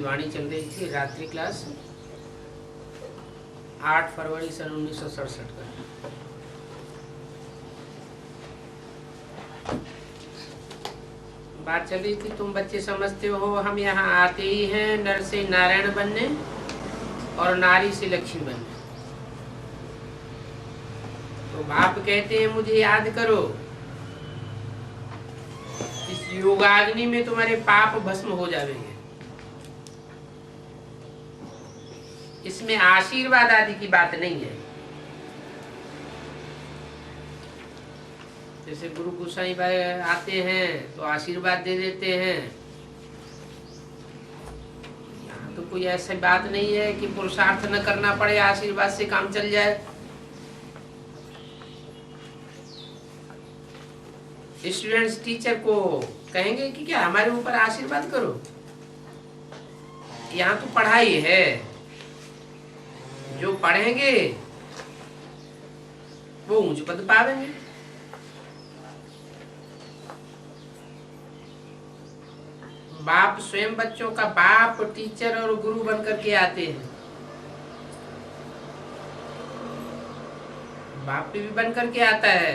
वाणी चल रही थी, रात्रि क्लास 8 फरवरी सन 1967 का। बात चल रही थी, तुम बच्चे समझते हो हम यहाँ आते ही हैं नर से नारायण बनने और नारी से लक्ष्मी बनने। तो बाप कहते हैं मुझे याद करो, इस योगाग्नि में तुम्हारे पाप भस्म हो जाएंगे। इसमें आशीर्वाद आदि की बात नहीं है। जैसे गुरु गोसाई भाई आते हैं तो आशीर्वाद दे देते हैं, यहाँ तो कोई ऐसी बात नहीं है कि पुरुषार्थ न करना पड़े, आशीर्वाद से काम चल जाए। स्टूडेंट्स टीचर को कहेंगे कि क्या हमारे ऊपर आशीर्वाद करो। यहाँ तो पढ़ाई है, जो पढ़ेंगे वो ऊंच पद पावेंगे। बाप स्वयं बच्चों का बाप, टीचर और गुरु बन करके आते हैं। बाप भी बन करके आता है।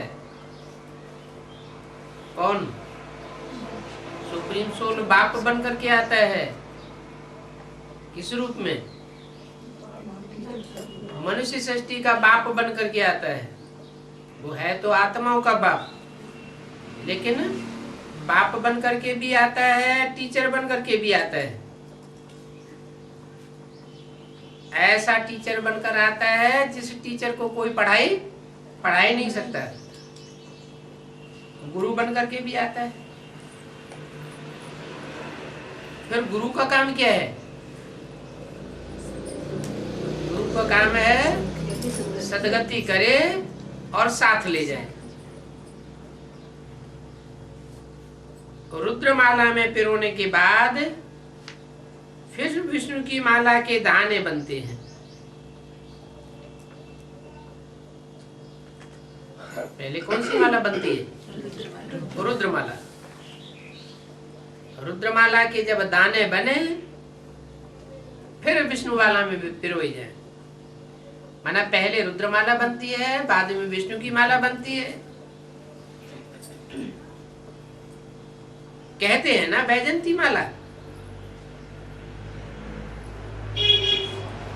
कौन? सुप्रीम सोल बाप बन करके आता है। किस रूप में? मनुष्य सृष्टि का बाप बन करके आता है। वो है तो आत्माओं का बाप, लेकिन बाप बन करके भी आता है, टीचर बन करके भी आता है। ऐसा टीचर बनकर आता है जिस टीचर को कोई पढ़ा ही नहीं सकता। गुरु बन करके भी आता है। फिर गुरु का काम क्या है? गुरु का काम है सदगति करे और साथ ले जाए। रुद्रमाला में पिरोने के बाद फिर विष्णु की माला के दाने बनते हैं। पहले कौन सी माला बनती है? रुद्रमाला। रुद्रमाला के जब दाने बने फिर विष्णु माला में पिरोई जाए। माना पहले रुद्रमाला बनती है, बाद में विष्णु की माला बनती है। कहते हैं ना बैजंती माला।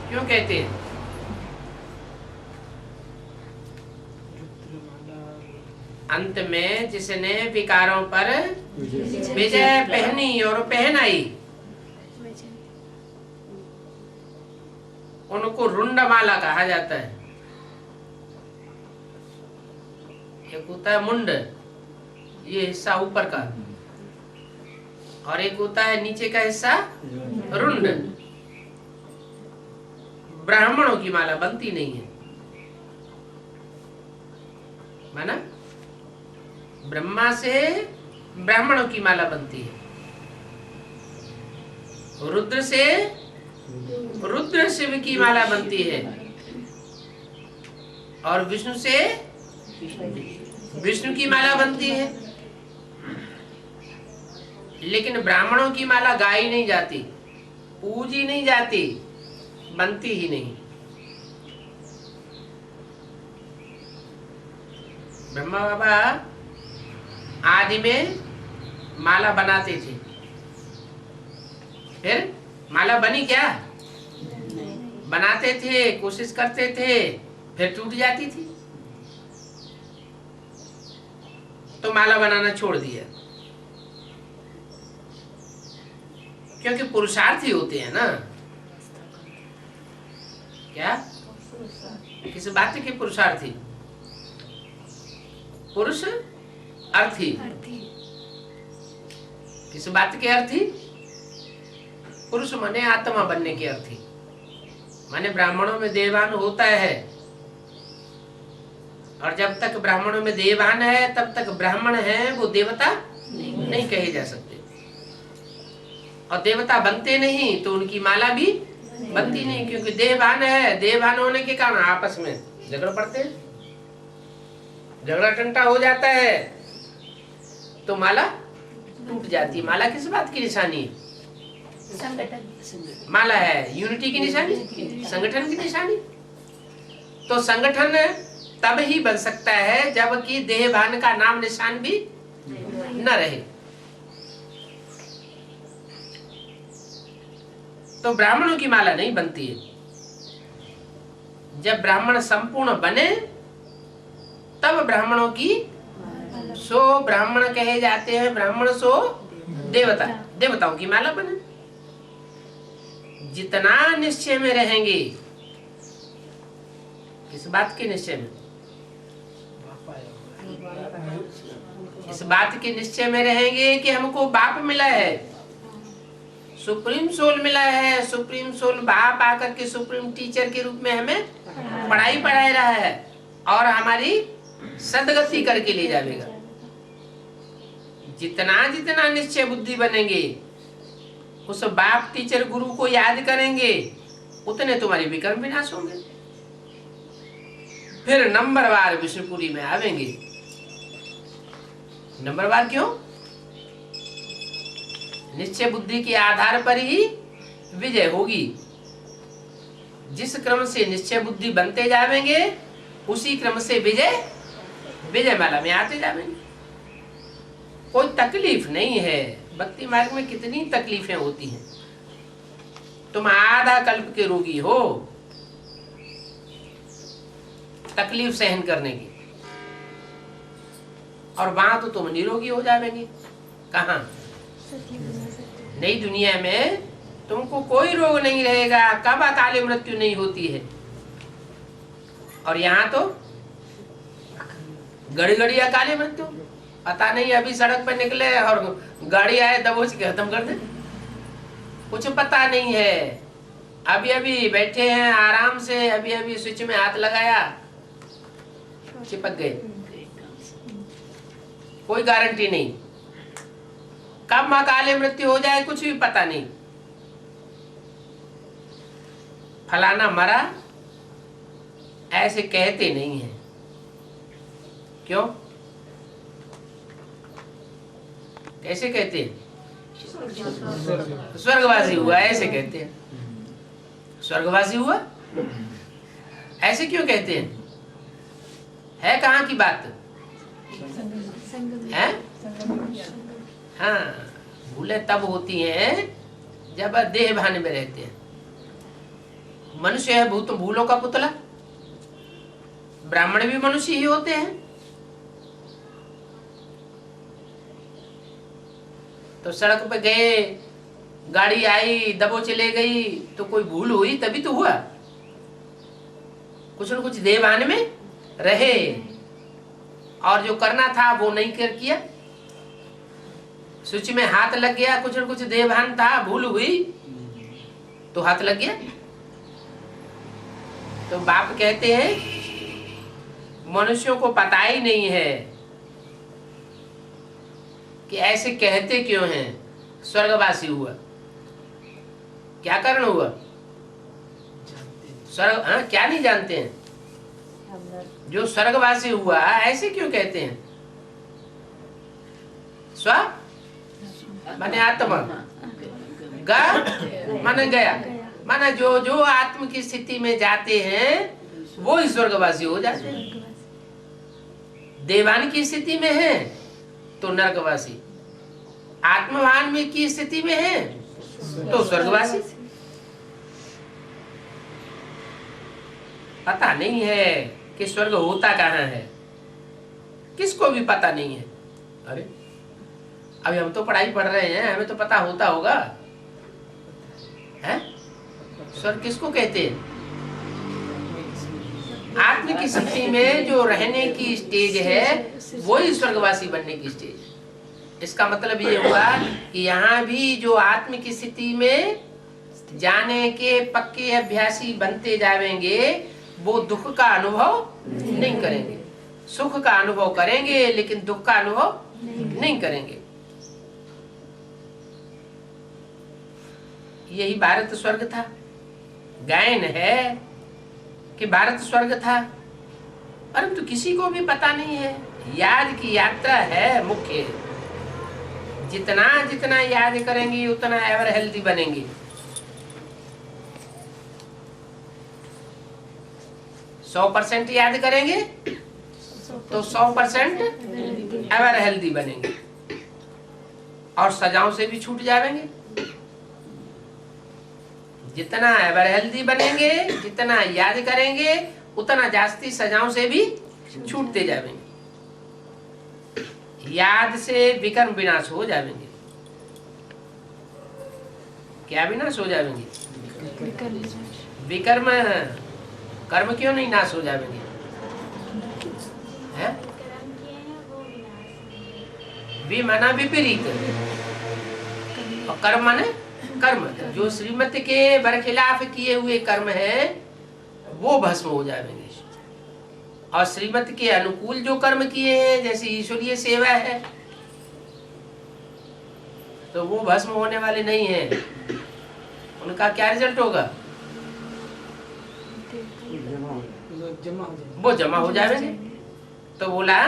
क्यों कहते हैं? अंत में जिसने विकारों पर विजय पहनी और पहनाई, उनको रुंडमाला कहा जाता है। एक होता है मुंड, ये हिस्सा ऊपर का, और एक होता है नीचे का हिस्सा रुंड। ब्राह्मणों की माला बनती नहीं है। माना ब्रह्मा से ब्राह्मणों की माला बनती है, रुद्र से रुद्र शिव की माला बनती है, और विष्णु से विष्णु की माला बनती है। लेकिन ब्राह्मणों की माला गाई नहीं जाती, पूजी नहीं जाती, बनती ही नहीं। ब्रह्मा बाबा आदि में माला बनाते थे, फिर माला बनी क्या? बनाते थे, कोशिश करते थे, फिर टूट जाती थी, तो माला बनाना छोड़ दिया। क्योंकि पुरुषार्थी होते हैं ना। क्या? किस बात के पुरुषार्थी? पुरुष अर्थी। किस बात के अर्थी? पुरुष माने आत्मा बनने के अर्थी। माने ब्राह्मणों में देवान होता है, और जब तक ब्राह्मणों में देवान है तब तक ब्राह्मण है, वो देवता नहीं कहे जा सकते। और देवता बनते नहीं तो उनकी माला भी बनती नहीं, क्योंकि देवान है। देवान होने के कारण आपस में झगड़ पड़ते हैं, झगड़ा टंटा हो जाता है तो माला टूट जाती है। माला किस बात की निशानी है? माला है यूनिटी की निशानी, संगठन की निशानी। तो संगठन तब ही बन सकता है जबकि देहभान का नाम निशान भी न रहे। तो ब्राह्मणों की माला नहीं बनती है। जब ब्राह्मण संपूर्ण बने तब ब्राह्मणों की, सो ब्राह्मण कहे जाते हैं, ब्राह्मण सो देवता, देवताओं की माला बने। जितना निश्चय में रहेंगे, किस बात के निश्चय में? इस बात के निश्चय में रहेंगे कि हमको बाप मिला है, सुप्रीम सोल मिला है। सुप्रीम सोल बाप आकर के सुप्रीम टीचर के रूप में हमें पढ़ाई पढ़ाई रहा है और हमारी सदगति करके ले जाएगा। जितना जितना निश्चय बुद्धि बनेंगे, उस बाप टीचर गुरु को याद करेंगे, उतने तुम्हारे विक्रम विनाश होंगे। फिर नंबरवार विष्णुपुरी में आवेंगे। नंबरवार क्यों? निश्चय बुद्धि के आधार पर ही विजय होगी। जिस क्रम से निश्चय बुद्धि बनते जावेंगे, उसी क्रम से विजय विजय माला में आते जावेंगे। कोई तकलीफ नहीं है। भक्ति मार्ग में कितनी तकलीफें होती हैं। तुम आधा कल्प के रोगी हो तकलीफ सहन करने की, और वहां तो तुम निरोगी हो जाएंगे। कहाँ? नई दुनिया में तुमको कोई रोग नहीं रहेगा, कब अकाली मृत्यु नहीं होती है। और यहाँ तो घड़ी घड़ी अकाली मृत्यु, पता नहीं अभी सड़क पर निकले और गाड़ी आए दबोच के खत्म कर दे, कुछ पता नहीं है। अभी अभी बैठे हैं आराम से, अभी अभी स्विच में हाथ लगाया, चिपक गए, कोई गारंटी नहीं। कब अकाले मृत्यु हो जाए कुछ भी पता नहीं। फलाना मरा ऐसे कहते नहीं है। क्यों? कैसे कहते हैं? स्वर्गवासी हुआ ऐसे कहते हैं। स्वर्गवासी हुआ ऐसे क्यों कहते हैं? है कहाँ की बात है? हाँ, भूलें तब होती हैं जब देह भान में रहते हैं। मनुष्य है भूत भूलों का पुतला। ब्राह्मण भी मनुष्य ही होते हैं। तो सड़क पे गए, गाड़ी आई दबोच ले गई, तो कोई भूल हुई तभी तो हुआ। कुछ न कुछ देवान में रहे और जो करना था वो नहीं कर किया। स्विच में हाथ लग गया, कुछ न कुछ देवान था, भूल हुई तो हाथ लग गया। तो बाप कहते हैं मनुष्यों को पता ही नहीं है कि ऐसे कहते क्यों हैं। स्वर्गवासी हुआ, क्या कारण हुआ? स्वर्ग, हाँ, क्या नहीं जानते हैं? जो स्वर्गवासी हुआ ऐसे क्यों कहते हैं? स्व माने आत्मा, गा माने गया, माने जो जो आत्म की स्थिति में जाते हैं वो ही स्वर्गवासी हो जाते हैं। देवान की स्थिति में है तो नरकवासी, आत्मभान में की स्थिति में है तो स्वर्गवासी। पता नहीं है कि स्वर्ग होता कहाँ है, किसको भी पता नहीं है। अरे अभी हम तो पढ़ाई पढ़ रहे हैं, हमें तो पता होता होगा है? स्वर्ग किसको कहते हैं? आत्म की स्थिति में जो रहने की स्टेज है वही स्वर्गवासी बनने की स्टेज। इसका मतलब ये हुआ कि यहाँ भी जो आत्म की स्थिति में जाने के पक्के अभ्यासी बनते जाएंगे वो दुख का अनुभव नहीं करेंगे। सुख का अनुभव करेंगे लेकिन दुख का अनुभव नहीं करेंगे। यही भारत स्वर्ग था। गायन है कि भारत स्वर्ग था, परंतु किसी को भी पता नहीं है। याद की यात्रा है मुख्य, जितना जितना याद करेंगे उतना एवर हेल्दी बनेंगे। 100% याद करेंगे तो 100% एवर हेल्दी बनेंगे और सजाओं से भी छूट जाएंगे। जितना एवर हेल्दी बनेंगे, जितना याद करेंगे, उतना जास्ती सजाओं से भी छूटते जाएंगे। याद से विकर्म विनाश हो जाएंगे। क्या विनाश हो जाएंगे? विकर्म। कर्म क्यों नहीं नाश हो जाएंगे? है? वि माना विपरीत और कर्म माने कर्म। जो श्रीमत के बरखिलाफ किए हुए कर्म है वो भस्म हो जाएंगे और श्रीमत के अनुकूल जो कर्म किए हैं जैसे ईश्वरीय सेवा है तो वो भस्म होने वाले नहीं है। उनका क्या रिजल्ट होगा? वो जमा हो जाएंगे। तो बोला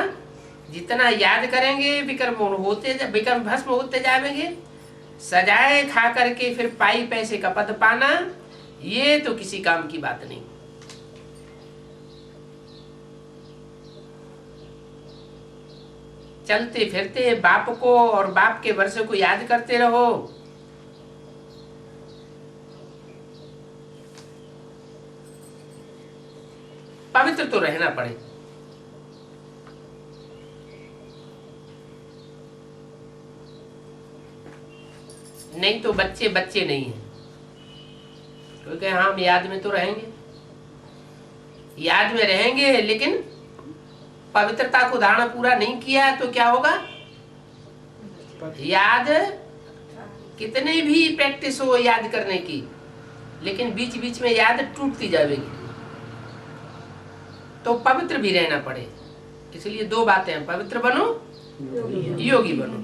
जितना याद करेंगे विकर्म भस्म होते जाएंगे। सजाए खा करके फिर पाई पैसे का पद पाना, ये तो किसी काम की बात नहीं। चलते फिरते बाप को और बाप के वर्षों को याद करते रहो। पवित्र तो रहना पड़े। नहीं तो बच्चे बच्चे नहीं है। क्योंकि हम याद में तो रहेंगे, याद में रहेंगे, लेकिन पवित्रता को धारणा पूरा नहीं किया तो क्या होगा? याद कितने भी प्रैक्टिस हो याद करने की, लेकिन बीच बीच में याद टूटती जाएगी। तो पवित्र भी रहना पड़े। इसलिए दो बातें हैं, पवित्र बनो, योगी बनो।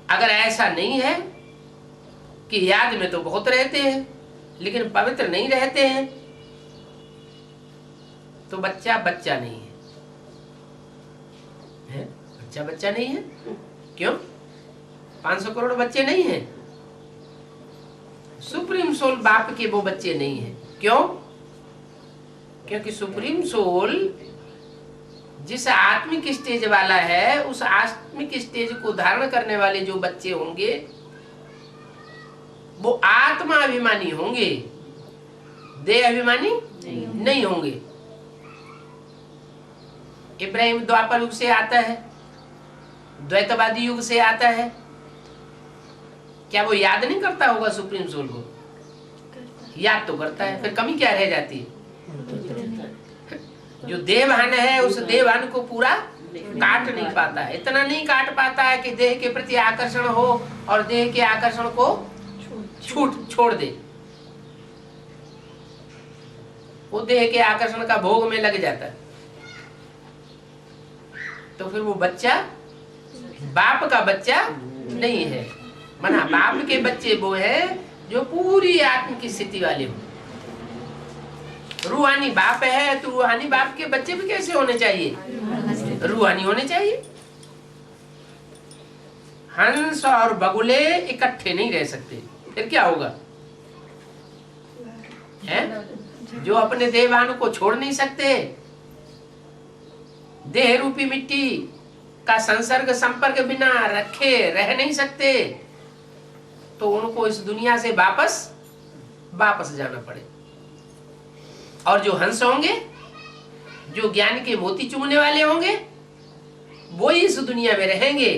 अगर ऐसा नहीं है कि याद में तो बहुत रहते हैं लेकिन पवित्र नहीं रहते हैं तो बच्चा बच्चा नहीं है, बच्चा बच्चा नहीं है। क्यों? 500 करोड़ बच्चे नहीं हैं। सुप्रीम सोल बाप के वो बच्चे नहीं हैं। क्यों? क्योंकि सुप्रीम सोल जिस आत्मिक स्टेज वाला है उस आत्मिक स्टेज को धारण करने वाले जो बच्चे होंगे वो आत्मा अभिमानी होंगे, देह अभिमानी नहीं होंगे। इब्राहिम द्वापर युग से आता है, द्वैतवादी युग से आता है। क्या वो याद नहीं करता होगा सुप्रीम सोल को? याद तो करता है। फिर कमी क्या रह जाती है? जो देवहान है उस देवहान को पूरा काट नहीं पाता है। इतना नहीं काट पाता है कि देह के प्रति आकर्षण हो और देह के आकर्षण को छोड़ दे। वो देह के आकर्षण का भोग में लग जाता है। तो फिर वो बच्चा बाप का बच्चा नहीं है। मना बाप के बच्चे वो है जो पूरी आत्म की स्थिति वाले हो। रूहानी बाप है तो रूहानी बाप के बच्चे भी कैसे होने चाहिए? रूहानी होने चाहिए। हंस और बगुले इकट्ठे नहीं रह सकते। फिर क्या होगा? है? जो अपने देवान को छोड़ नहीं सकते, देह रूपी मिट्टी का संसर्ग संपर्क बिना रखे रह नहीं सकते, तो उनको इस दुनिया से वापस जाना पड़े। और जो हंस होंगे, जो ज्ञान के मोती चुगने वाले होंगे, वो ही इस दुनिया में रहेंगे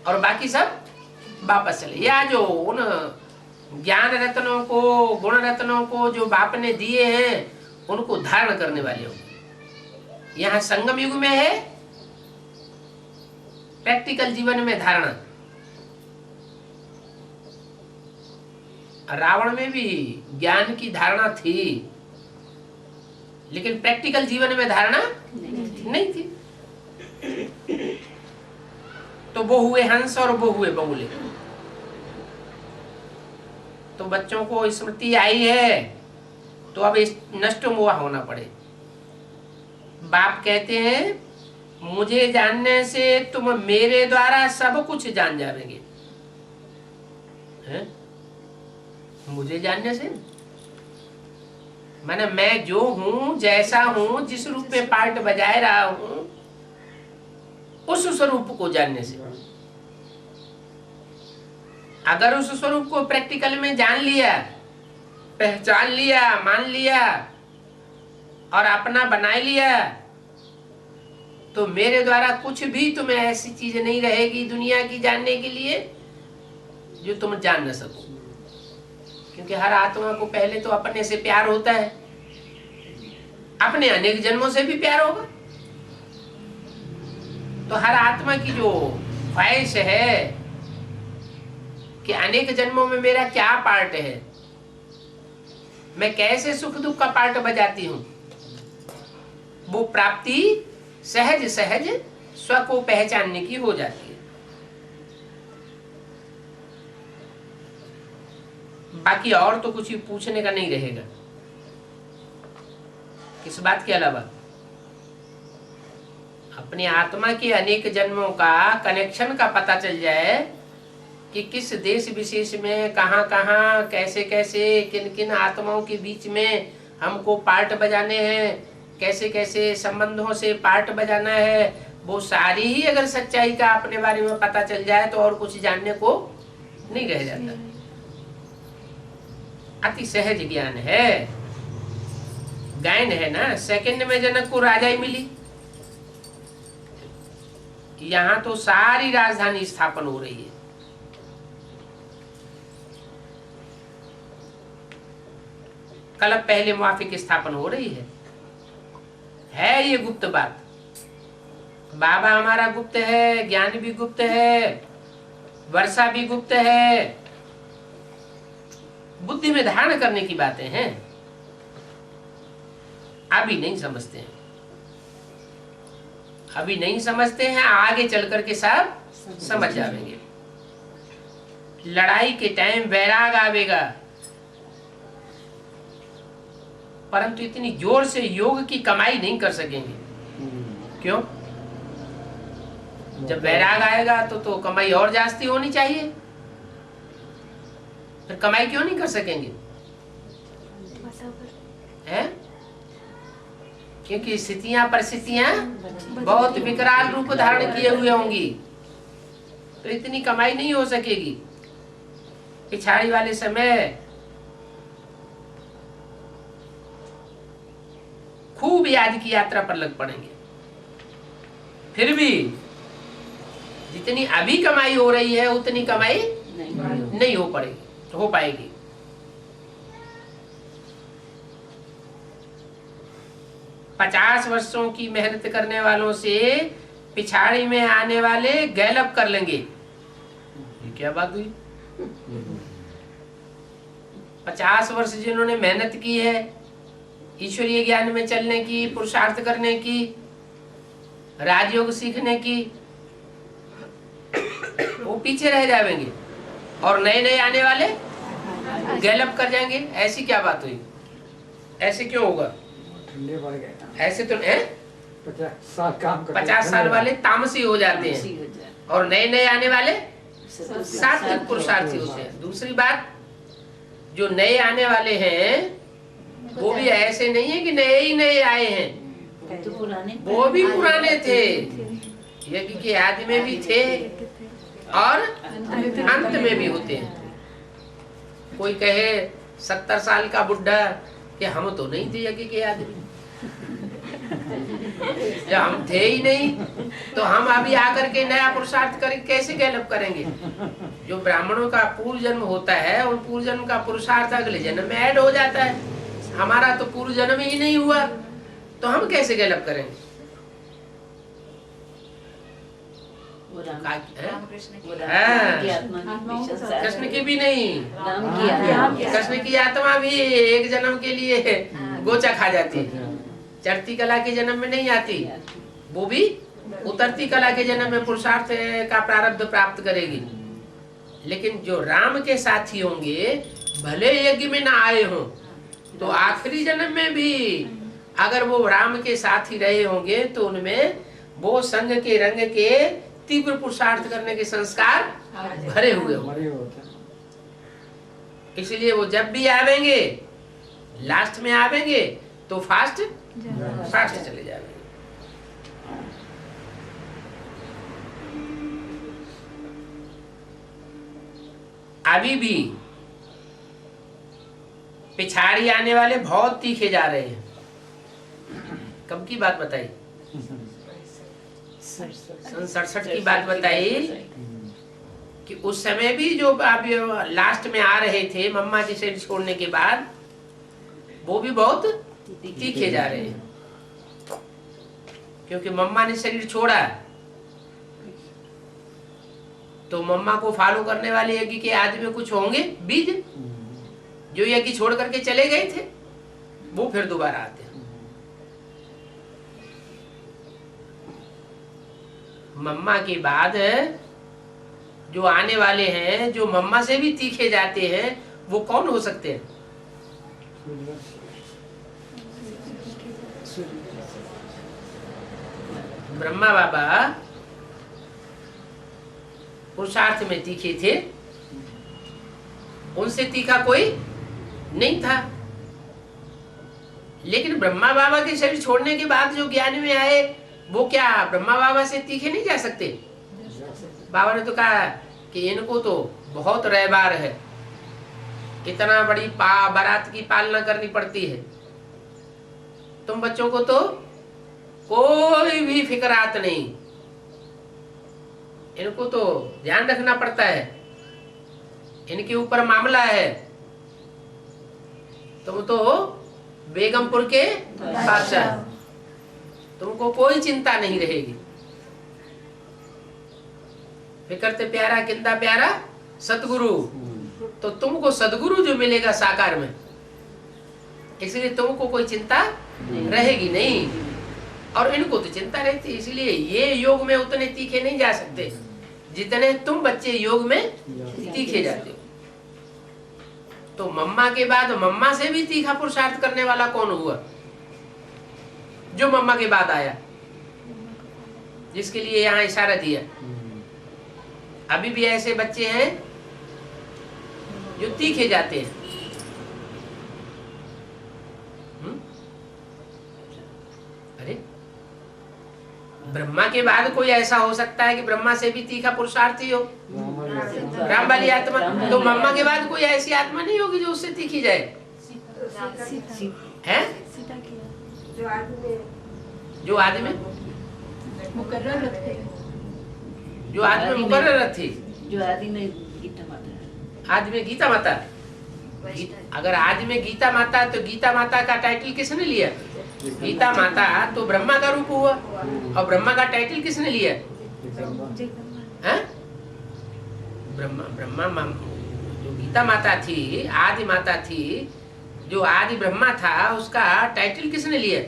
और बाकी सब वापस चले। या जो उन ज्ञान रत्नों को, गुण रत्नों को जो बाप ने दिए हैं उनको धारण करने वाले होंगे। यहाँ संगम युग में है प्रैक्टिकल जीवन में धारणा। रावण में भी ज्ञान की धारणा थी लेकिन प्रैक्टिकल जीवन में धारणा नहीं थी। तो वो हुए हंस और वो हुए बगुले। तो बच्चों को स्मृति आई है तो अब नष्ट मोह होना पड़े। बाप कहते हैं मुझे जानने से तुम मेरे द्वारा सब कुछ जान जाओगे। मुझे जानने से माने मैं जो हूं, जैसा हूं, जिस रूप में पार्ट बजाए रहा हूं, उस स्वरूप को जानने से। अगर उस स्वरूप को प्रैक्टिकल में जान लिया, पहचान लिया, मान लिया और अपना बना लिया, तो मेरे द्वारा कुछ भी तुम्हें ऐसी चीज नहीं रहेगी दुनिया की जानने के लिए जो तुम जान न सको। क्योंकि हर आत्मा को पहले तो अपने से प्यार होता है, अपने अनेक जन्मों से भी प्यार होगा। तो हर आत्मा की जो ख्वाहिश है कि अनेक जन्मों में मेरा क्या पार्ट है, मैं कैसे सुख दुख का पार्ट बजाती हूं, वो प्राप्ति सहज सहज स्व को पहचानने की हो जाती है। बाकी और तो कुछ पूछने का नहीं रहेगा। किस बात के अलावा अपनी आत्मा के अनेक जन्मों का कनेक्शन का पता चल जाए कि किस देश विशेष में कहां कहां कैसे कैसे किन किन आत्माओं के बीच में हमको पार्ट बजाने हैं, कैसे कैसे संबंधों से पार्ट बजाना है, वो सारी ही अगर सच्चाई का अपने बारे में पता चल जाए तो और कुछ जानने को नहीं रह जाता। अति सहज ज्ञान है, गायन है ना। सेकंड में जनक को राजाई मिली, यहां तो सारी राजधानी स्थापन हो रही है। कल पहले मुआफिक स्थापन हो रही है ये गुप्त बात। बाबा हमारा गुप्त है, ज्ञान भी गुप्त है, वर्षा भी गुप्त है, बुद्धि में धारण करने की बातें हैं, अभी नहीं समझते हैं, अभी नहीं समझते हैं, आगे चल करके सब समझ जाएंगे। लड़ाई के टाइम वैराग आवेगा, परंतु इतनी जोर से योग की कमाई नहीं कर सकेंगे। क्यों? जब वैराग आएगा तो कमाई और जास्ती होनी चाहिए, फिर कमाई क्यों नहीं कर सकेंगे? हैं? क्योंकि स्थितियां परिस्थितियां बहुत विकराल रूप धारण किए हुए होंगी, तो इतनी कमाई नहीं हो सकेगी। पिछाड़ी वाले समय खूब याद की यात्रा पर लग पड़ेंगे, फिर भी जितनी अभी कमाई हो रही है उतनी कमाई नहीं हो पाएगी। पचास वर्षों की मेहनत करने वालों से पिछाड़ी में आने वाले गैलअप कर लेंगे। ये क्या बात हुई? 50 वर्ष जिन्होंने मेहनत की है ईश्वरीय ज्ञान में चलने की, पुरुषार्थ करने की, राजयोग सीखने की, वो पीछे रह जाएंगे और नए नए आने वाले गैलअप कर जाएंगे। ऐसी क्या बात हुई? ऐसे क्यों होगा? ऐसे तो 50 साल वाले तामसी हो जाते हैं और नए नए आने वाले सात्विक पुरुषार्थी होते हैं। दूसरी बात, जो नए आने वाले हैं वो भी ऐसे नहीं है कि नए ही नए आए हैं, वो भी पुराने थे, यज्ञ के आदि में भी थे और अंत में भी होते हैं। कोई कहे 70 साल का बुढ़ा कि हम तो नहीं थे यज्ञ के आदमी, जब हम थे ही नहीं तो हम अभी आकर के नया पुरुषार्थ कर कैसे गैलअप करेंगे? जो ब्राह्मणों का पूर्व जन्म होता है उन पूर्व जन्म का पुरुषार्थ अगले जन्म में ऐड हो जाता है। हमारा तो पूर्व जन्म ही नहीं हुआ तो हम कैसे गैलअप करेंगे? कृष्ण की भी नहीं, कृष्ण की आत्मा भी एक जन्म के लिए गोचा खा जाती है, चढ़ती कला के जन्म में नहीं आती, वो भी उतरती कला के जन्म में पुरुषार्थ का प्रारब्ध प्राप्त करेगी। लेकिन जो राम के साथी होंगे भले यज्ञ में ना आए हों तो आखिरी जन्म में भी अगर वो राम के साथ ही रहे होंगे तो उनमें वो संग के रंग के तीव्र पुरुषार्थ करने के संस्कार भरे हुए हो। इसलिए वो जब भी आवेंगे लास्ट में आवेंगे तो फास्ट चले जाएंगे। अभी भी पिछाड़ी आने वाले बहुत तीखे जा रहे हैं। कब की बात बताई? 67 की बात बताई कि उस समय भी जो आप लास्ट में आ रहे थे मम्मा जी से छोड़ने के बाद, वो भी बहुत तीखे जा रहे हैं, क्योंकि मम्मा ने शरीर छोड़ा तो मम्मा को फॉलो करने वाले यज्ञ के आदि में कुछ होंगे बीज, जो यज्ञ छोड़ करके चले गए थे वो फिर दोबारा आते हैं। मम्मा के बाद जो आने वाले हैं, जो मम्मा से भी तीखे जाते हैं, वो कौन हो सकते हैं? ब्रह्मा बाबा पुरुषार्थ में तीखे थे, उनसे तीखा कोई नहीं था। लेकिन ब्रह्मा बाबा के शरीर छोड़ने के बाद जो ज्ञान में आए, वो क्या ब्रह्मा बाबा से तीखे नहीं जा सकते? बाबा ने तो कहा कि इनको तो बहुत रहबार है, इतना बड़ी बारात की पालना करनी पड़ती है, तुम बच्चों को तो कोई भी फिक्रात नहीं, इनको तो ध्यान रखना पड़ता है, इनके ऊपर मामला है, तुम तो बेगमपुर के बादशाह, तुमको कोई चिंता नहीं रहेगी। फिक्र प्यारा किंदा प्यारा सतगुरु, तो तुमको सदगुरु जो मिलेगा साकार में, इसलिए तुमको कोई चिंता रहेगी नहीं, और इनको तो चिंता रहती है। इसलिए ये योग में उतने तीखे नहीं जा सकते जितने तुम बच्चे योग में तीखे जाते हो। तो मम्मा के बाद मम्मा से भी तीखा पुरुषार्थ करने वाला कौन हुआ? जो मम्मा के बाद आया, जिसके लिए यहाँ इशारा दिया। अभी भी ऐसे बच्चे हैं जो तीखे जाते हैं। अरे ब्रह्मा के बाद कोई ऐसा हो सकता है कि ब्रह्मा से भी तीखा पुरुषार्थी हो? राम वाली आत्मा। तो मम्मा के बाद कोई ऐसी आत्मा नहीं होगी जो उससे तीखी जाए, है? जो आदि में मुकर्रर थी, जो आदि में मुकर्रर थी, जो आदि में गीता माता, आदि में गीता माता। अगर आदि में गीता माता, तो गीता माता का टाइटल किसने लिया? गीता माता तो ब्रह्मा का रूप हुआ, और ब्रह्मा का टाइटल किसने लिया? ब्रह्मा जो गीता माता थी, आदि माता थी, जो आदि ब्रह्मा था, उसका टाइटल किसने लिया?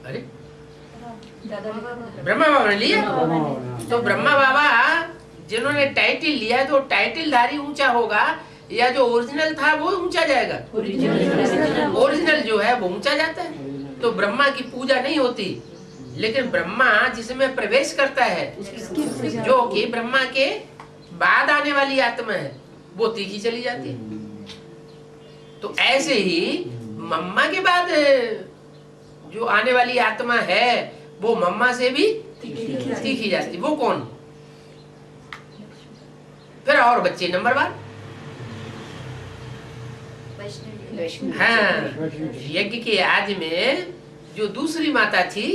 अरे ब्रह्मा बाबा ने लिया। तो ब्रह्मा बाबा जिन्होंने टाइटल लिया, तो टाइटलधारी ऊंचा होगा, या जो ओरिजिनल था वो ऊंचा जाएगा? ओरिजिनल जो है वो ऊंचा जाता है। तो ब्रह्मा की पूजा नहीं होती, लेकिन ब्रह्मा जिसमें प्रवेश करता है, जो कि ब्रह्मा के बाद आने वाली आत्मा है, वो तीखी चली जाती है। तो ऐसे ही मम्मा के बाद जो आने वाली आत्मा है, वो मम्मा से भी तीखी जाती। वो कौन? फिर और बच्चे नंबरवार। हाँ, यज्ञ के आदि में जो दूसरी माता थी,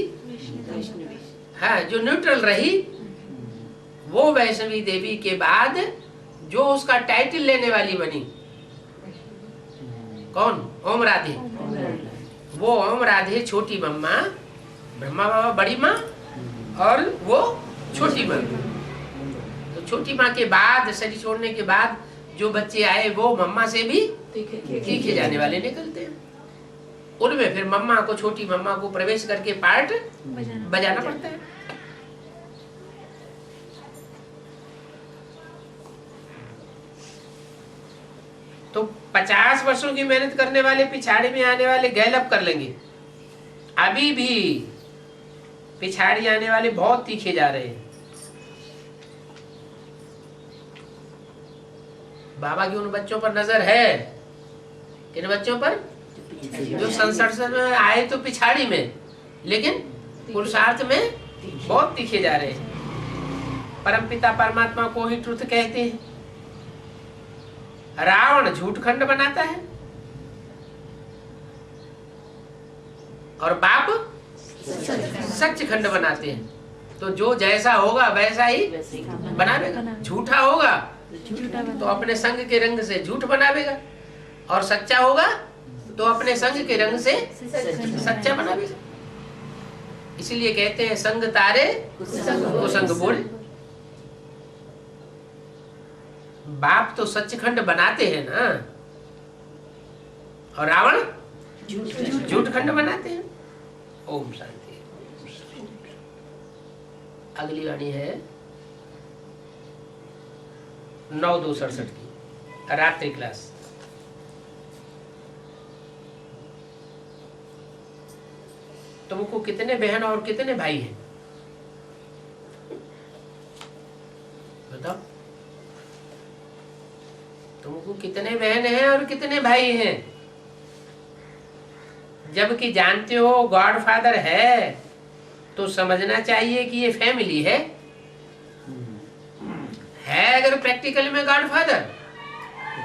हाँ, जो न्यूट्रल रही, वो वैष्णवी देवी के बाद जो उसका टाइटल लेने वाली बनी, कौन? ओम राधे। वो ओम राधे छोटी मम्मा, ब्रह्मा बाबा बड़ी माँ, और वो छोटी माँ। तो छोटी माँ के बाद, शरीर छोड़ने के बाद जो बच्चे आए, वो मम्मा से भी तीखे जाने वाले निकलते हैं। उनमें फिर मम्मा को, छोटी मम्मा को प्रवेश करके पार्ट बजाना पड़ता है। तो 50 वर्षों की मेहनत करने वाले पिछाड़ी में आने वाले गैलअप कर लेंगे, अभी भी पिछाड़ी आने वाले बहुत तीखे जा रहे हैं। बाबा की उन बच्चों पर नजर है, किन बच्चों पर? जो संसद में आए तो पिछाड़ी में, लेकिन पुरुषार्थ में बहुत तीखे जा रहे हैं। परमपिता परमात्मा को ही ट्रुथ कहते हैं। रावण झूठ खंड बनाता है और बाप सच खंड बनाते हैं। तो जो जैसा होगा वैसा ही बनावेगा। झूठा होगा तो अपने संग के रंग से झूठ बनावेगा, और सच्चा होगा तो अपने संग के रंग से सच्चा बनावेगा। इसीलिए कहते हैं संग तारे कुसंग बोले। बाप तो सचखंड बनाते हैं ना, और रावण झूठ खंड बनाते हैं। ओम शांति। अगली वाणी है 9/2/67 की रात्रि क्लास। तुमको कितने बहन और कितने भाई हैं? बताओ, तुमको कितने बहन हैं और कितने भाई हैं? जबकि जानते हो गॉड फादर है, तो समझना चाहिए कि ये फैमिली है। अगर प्रैक्टिकल में गॉड फादर,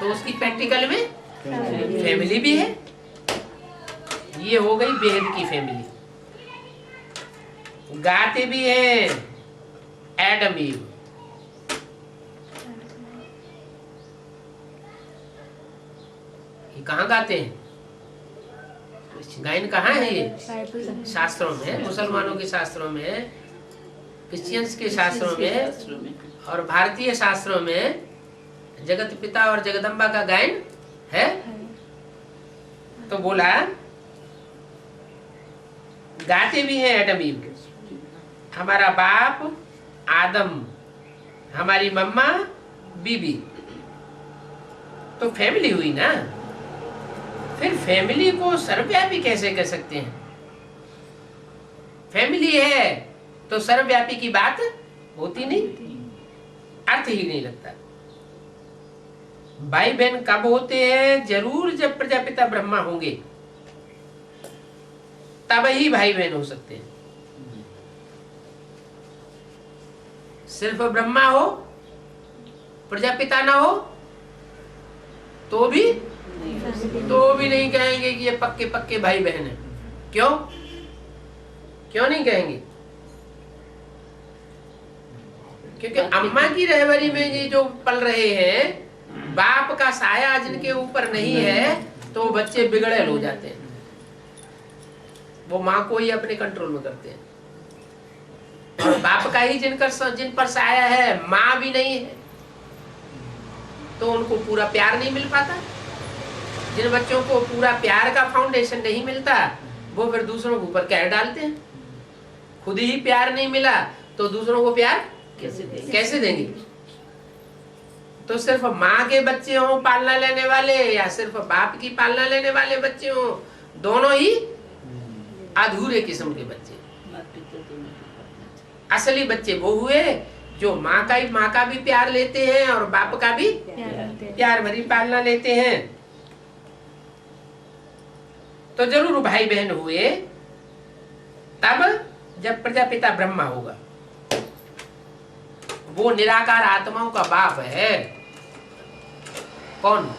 तो उसकी प्रैक्टिकल में फैमिली भी है। ये हो गई बेहद की फैमिली। गाते भी हैं एडम ईव। ये कहाँ गाते हैं? गायन कहाँ है? ये शास्त्रों में, मुसलमानों के शास्त्रों में, क्रिश्चियंस के शास्त्रों में और भारतीय शास्त्रों में जगत पिता और जगदम्बा का गायन है। तो बोला गाते भी हैं एडम ईव। हमारा बाप आदम, हमारी मम्मा बीबी, तो फैमिली हुई ना। फिर फैमिली को सर्वव्यापी कैसे कह सकते हैं? फैमिली है तो सर्वव्यापी की बात होती नहीं, अर्थ ही नहीं लगता। भाई बहन कब होते हैं? जरूर जब प्रजापिता ब्रह्मा होंगे, तब ही भाई बहन हो सकते हैं। सिर्फ ब्रह्मा हो, प्रजापिता ना हो, तो भी नहीं कहेंगे कि ये पक्के पक्के भाई बहन हैं। क्यों नहीं कहेंगे? क्योंकि अम्मा की रहबरी में ये जो पल रहे हैं, बाप का साया जिनके ऊपर नहीं है, तो बच्चे बिगड़ैल हो जाते हैं। वो माँ को ही अपने कंट्रोल में करते हैं। और बाप का ही जिन पर साया है, माँ भी नहीं है, तो उनको पूरा प्यार नहीं मिल पाता। जिन बच्चों को पूरा प्यार का फाउंडेशन नहीं मिलता, वो फिर दूसरों के ऊपर कहर डालते हैं। खुद ही प्यार नहीं मिला तो दूसरों को प्यार कैसे देंगे? तो सिर्फ माँ के बच्चे हों पालना लेने वाले, या सिर्फ बाप की पालना लेने वाले बच्चे हों, दोनों ही अधूरे किस्म के बच्चे। असली बच्चे वो हुए जो माँ का भी प्यार लेते हैं और बाप का भी प्यार भरी पालना लेते हैं। तो जरूर भाई बहन हुए तब जब प्रजापिता ब्रह्मा होगा। वो निराकार आत्माओं का बाप है। कौन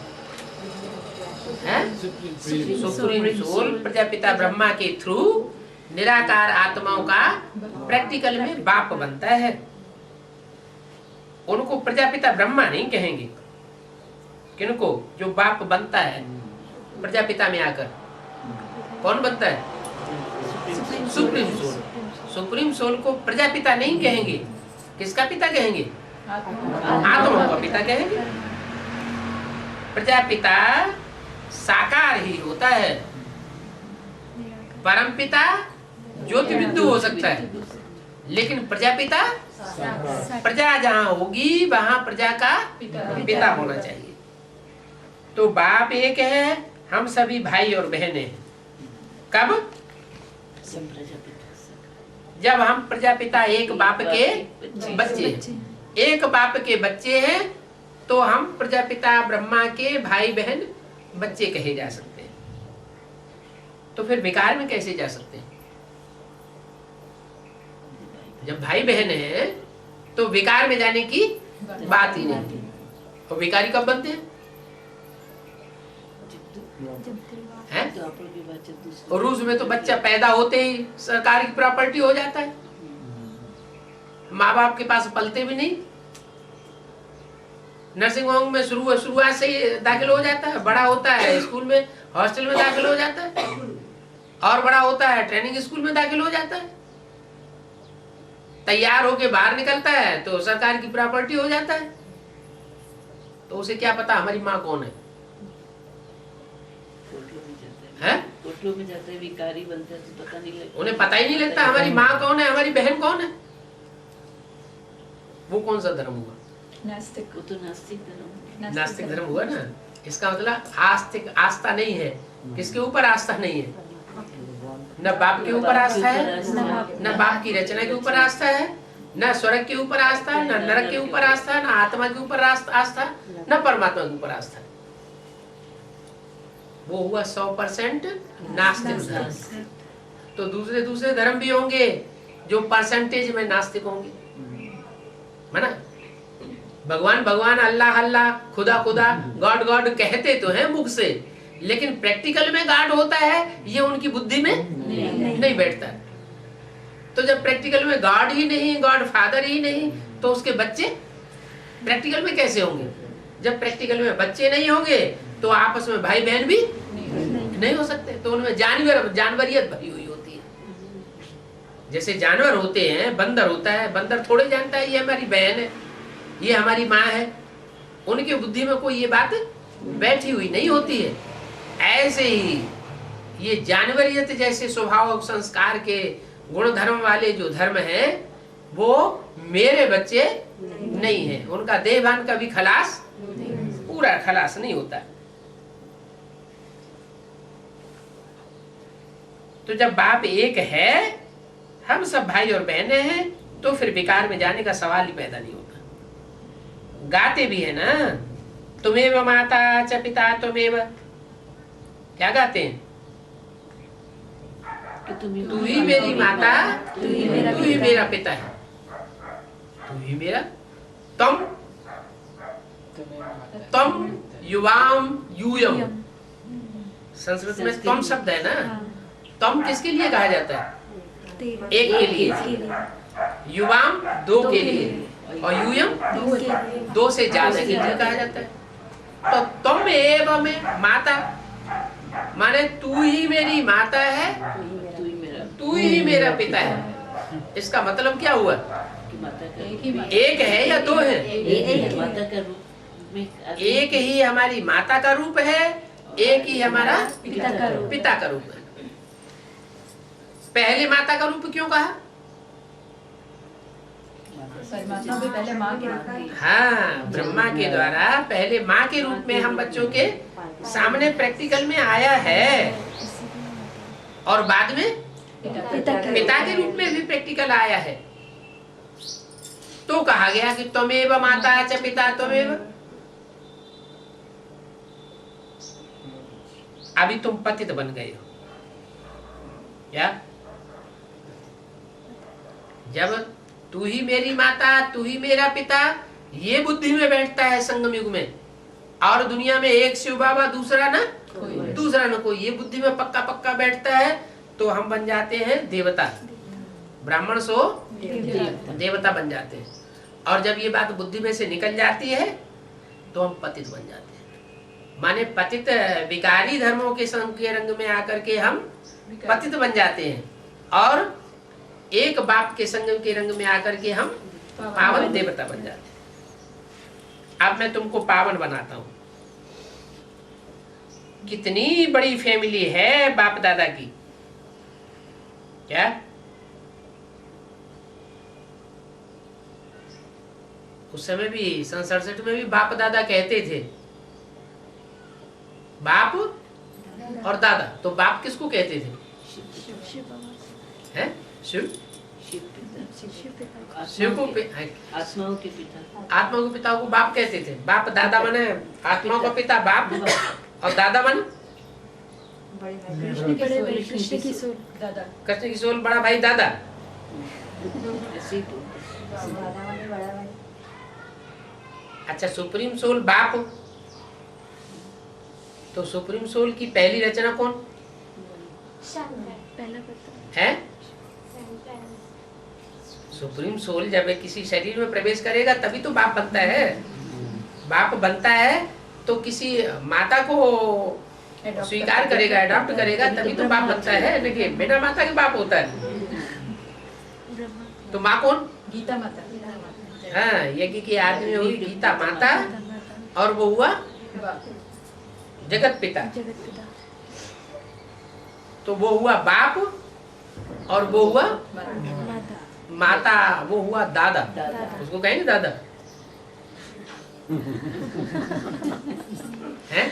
है? सुप्रीम सोल प्रजापिता ब्रह्मा के थ्रू निराकार आत्माओं का प्रैक्टिकल में बाप बनता है। उनको प्रजापिता ब्रह्मा नहीं कहेंगे। किनको? जो बाप बनता है प्रजापिता में आकर। कौन बनता है? Supreme soul. सुप्रीम सोल को प्रजापिता नहीं कहेंगे। किसका पिता कहेंगे? आत्मा का पिता कहेंगे। प्रजापिता साकार ही होता है। परम पिता ज्योति बिंदु हो सकता है, लेकिन प्रजापिता, प्रजा जहां होगी वहां प्रजा का पिता होना चाहिए। तो बाप एक है, हम सभी भाई और बहनें हैं। कब? जब हम प्रजापिता एक बाप के बच्चे हैं, एक बाप के बच्चे हैं, तो हम प्रजापिता ब्रह्मा के भाई बहन बच्चे कहे जा सकते हैं। तो फिर विकार में कैसे जा सकते हैं? जब भाई बहन है तो विकार में जाने की बात ही नहीं। तो विकारी कब बनते हैं? और रूस में तो बच्चा पैदा होते ही सरकार की प्रॉपर्टी हो जाता है, माँ बाप के पास पलते भी नहीं। नर्सिंग होम में शुरुआत से ही दाखिल हो जाता है, बड़ा होता है स्कूल में, हॉस्टल में दाखिल हो जाता है, और बड़ा होता है ट्रेनिंग स्कूल में दाखिल हो जाता है, तैयार होके बाहर निकलता है तो सरकार की प्रॉपर्टी हो जाता है। तो उसे क्या पता हमारी माँ कौन है? कोटलों में जाते हैं, विकारी बनते हैं तो पता नहीं लगता, उन्हें पता ही नहीं लगता हमारी माँ कौन है, हमारी बहन कौन है। वो कौन सा धर्म हुआ? नास्तिक। वो तो नास्तिक धर्म, नास्तिक धर्म हुआ ना। इसका मतलब आस्तिक आस्था नहीं है। किसके ऊपर आस्था नहीं है? न बाप के ऊपर आस्था है, न बाप की रचना के ऊपर आस्था है, न स्वर्ग के ऊपर आस्था, न नरक के ऊपर आस्था, न आत्मा के ऊपर आस्था, न परमात्मा के ऊपर आस्था। वो हुआ 100% नास्तिक धर्म। तो दूसरे धर्म भी होंगे जो परसेंटेज में नास्तिक होंगे, है ना। भगवान भगवान, अल्लाह अल्लाह, खुदा खुदा, गॉड गॉड कहते तो हैं मुख से, लेकिन प्रैक्टिकल में गॉड होता है ये उनकी बुद्धि में नहीं बैठता। तो जब प्रैक्टिकल में गॉड ही नहीं, गॉड फादर ही नहीं, तो उसके बच्चे प्रैक्टिकल में कैसे होंगे? जब प्रैक्टिकल में बच्चे नहीं होंगे तो आपस में भाई बहन भी नहीं हो सकते। तो उनमें जानवरियत भरी हुई होती है। जैसे जानवर होते हैं, बंदर होता है, बंदर थोड़े जानता है ये हमारी बहन है, ये हमारी माँ है। उनकी बुद्धि में कोई ये बात बैठी हुई नहीं होती है। ऐसे ही ये जानवरियत जैसे स्वभाव संस्कार के गुण धर्म वाले जो धर्म है वो मेरे बच्चे नहीं है। उनका देहभान कभी खलास, पूरा खलास नहीं होता। तो जब बाप एक है, हम सब भाई और बहनें हैं, तो फिर विकार में जाने का सवाल ही पैदा नहीं होता। गाते भी है ना, तुमेव माता च पिता तुमेव। क्या गाते हैं? तू ही मेरी माता, तू ही मेरा पिता है, तू ही मेरा। तम युवाम यूयम। संस्कृत में तम शब्द है ना। तम किसके लिए कहा जाता है? एक के लिए, युवाम दो के लिए, और यूयम दो से ज्यादा के लिए कहा जाता है। तो तुम एवं में माता माने तू ही मेरी माता है, तू ही मेरा पिता है। इसका मतलब क्या हुआ? एक है या दो है? एक ही हमारी माता का रूप है, एक ही हमारा पिता का रूप है। पहले माता का रूप क्यों कहा? परमात्मा भी पहले माँ के रूप में, हाँ, ब्रह्मा के द्वारा पहले माँ के रूप में हम बच्चों के सामने प्रैक्टिकल में आया है, और बाद में पिता के रूप में भी प्रैक्टिकल आया है। तो कहा गया कि त्वमेव माता च पिता त्वमेव। अभी तुम पतित बन गए हो क्या? जब तू ही मेरी माता, तू ही मेरा पिता, ये बुद्धि में बैठता है संगम युग में, और दुनिया में एक शिव बाबा दूसरा ना कोई, ये बुद्धि में पक्का पक्का बैठता है, तो हम बन जाते हैं देवता। ब्राह्मण सो देवता बन जाते हैं। और जब ये बात बुद्धि में से निकल जाती है तो हम पतित बन जाते हैं। माने पतित विकारी धर्मों के संग के रंग में आकर के हम पतित बन जाते हैं, और एक बाप के संगम के रंग में आकर के हम पावन देवता बन जाते हैं। अब मैं तुमको पावन बनाता हूं। कितनी बड़ी फैमिली है बाप दादा की, क्या? उस समय भी 67 में भी बाप दादा कहते थे, बाप और दादा। तो बाप किसको कहते थे? है शिव शिव पिता, शिव को आत्माओं के पिता, आत्मा को पिता को बाप कहते थे। बाप दादा माने आत्मा का पिता बाप, और दादा माने कृष्ण की सोल दादा, कृष्ण की सोल बड़ा भाई दादा। ऐसे ही तो अच्छा, सुप्रीम सोल बाप, तो सुप्रीम सोल की पहली रचना कौन पहला पता है? सुप्रीम सोल जब किसी शरीर में प्रवेश करेगा तभी तो बाप बनता है। बाप बनता है तो किसी माता को स्वीकार करेगा, अडॉप्ट करेगा, तभी तो बाप बनता है। देखिए बिना माता के बाप होता है। तो माँ कौन? गीता माता, हाँ, यज्ञ की आदमी हुई गीता माता, और वो हुआ जगत पिता। जगत पिता तो वो हुआ बाप, और वो हुआ माता माता, वो हुआ दादा। दादा। उसको कहेंगे दादा हैं?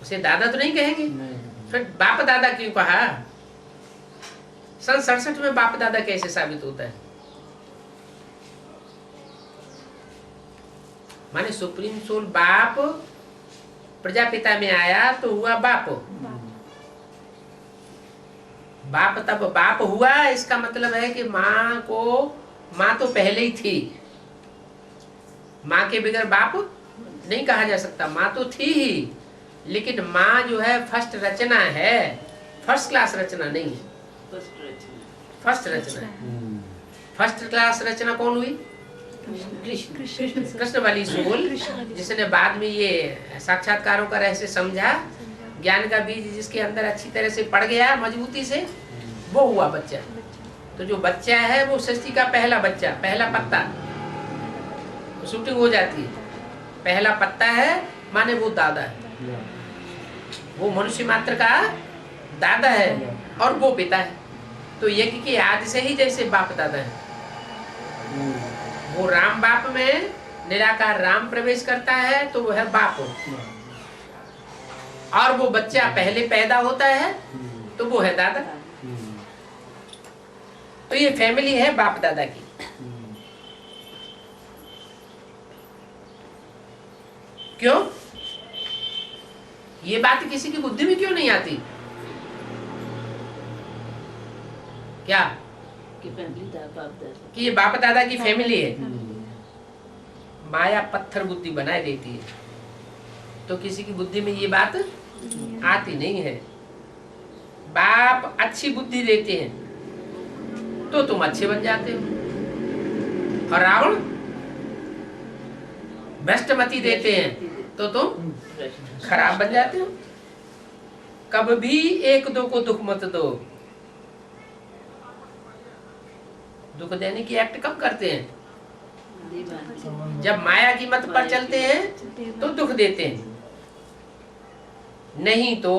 उसे दादा तो नहीं कहेंगे। फिर बाप दादा क्यों कहा? सन 67 में बाप दादा कैसे साबित होता है? माने सुप्रीम सोल बाप प्रजापिता में आया तो हुआ बाप। बाप तब बाप हुआ, इसका मतलब है कि माँ तो पहले ही थी। माँ के बगैर बाप नहीं कहा जा सकता। माँ तो थी ही, लेकिन माँ जो है फर्स्ट रचना है, फर्स्ट क्लास रचना नहीं है। फर्स्ट रचना है। फर्स्ट क्लास रचना कौन हुई? कृष्ण वाली सोल, जिसने बाद में ये साक्षात्कारों का रहस्य समझा, ज्ञान का बीज जिसके अंदर अच्छी तरह से पड़ गया मजबूती से, वो हुआ बच्चा। तो जो बच्चा है वो सृष्टि का पहला बच्चा, पहला पत्ता, तो शूटिंग हो जाती है। पहला पत्ता है माने वो दादा है, वो मनुष्य मात्र का दादा है, और वो पिता है। तो यज्ञ की आदि से ही जैसे बाप दादा है, वो राम बाप में निराकार राम प्रवेश करता है तो वो है बाप, और वो बच्चा पहले पैदा होता है तो वो है दादा। तो ये फैमिली है बाप दादा की। क्यों? ये बात किसी की बुद्धि में क्यों नहीं आती? क्या कि फैमिली था बाप दादा, कि ये बाप दादा की फैमिली है? माया पत्थर बुद्धि बनाए देती है, तो किसी की बुद्धि में ये बात आती नहीं है। बाप अच्छी बुद्धि देते हैं तो तुम अच्छे बन जाते हो, और रावण भ्रष्टमति देते हैं तो तुम खराब बन जाते हो। कब भी एक दो को दुख मत दो। दुख देने की एक्ट कब करते हैं? जब माया की मत पर चलते हैं तो दुख देते हैं, नहीं तो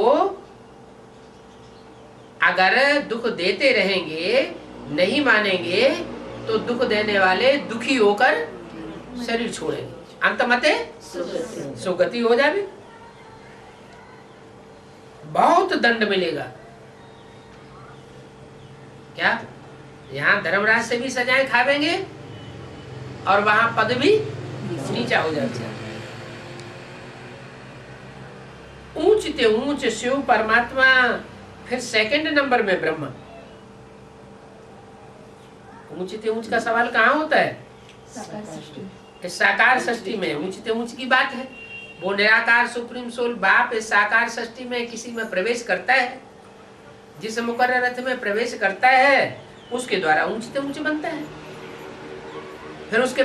अगर दुख देते रहेंगे, नहीं मानेंगे, तो दुख देने वाले दुखी होकर शरीर छोड़ेंगे, अंत मते सुगति हो जाए। बहुत दंड मिलेगा। क्या यहाँ धर्मराज से भी सजाएं खावेंगे, और वहां पद भी नीचा हो जाता है। ऊंच ते ऊंच शिव परमात्मा, फिर सेकंड नंबर में ब्रह्मा। ऊंच ते ऊंच का सवाल कहाँ होता है? इस साकार सृष्टि में ऊंच ते ऊंच की बात है। वो निराकार सुप्रीम सोल बाप इस साकार सृष्टि में किसी में प्रवेश करता है, जिस मुकर्रर रथ में प्रवेश करता है उसके द्वारा ऊंच ते ऊंच बनता है। फिर उसके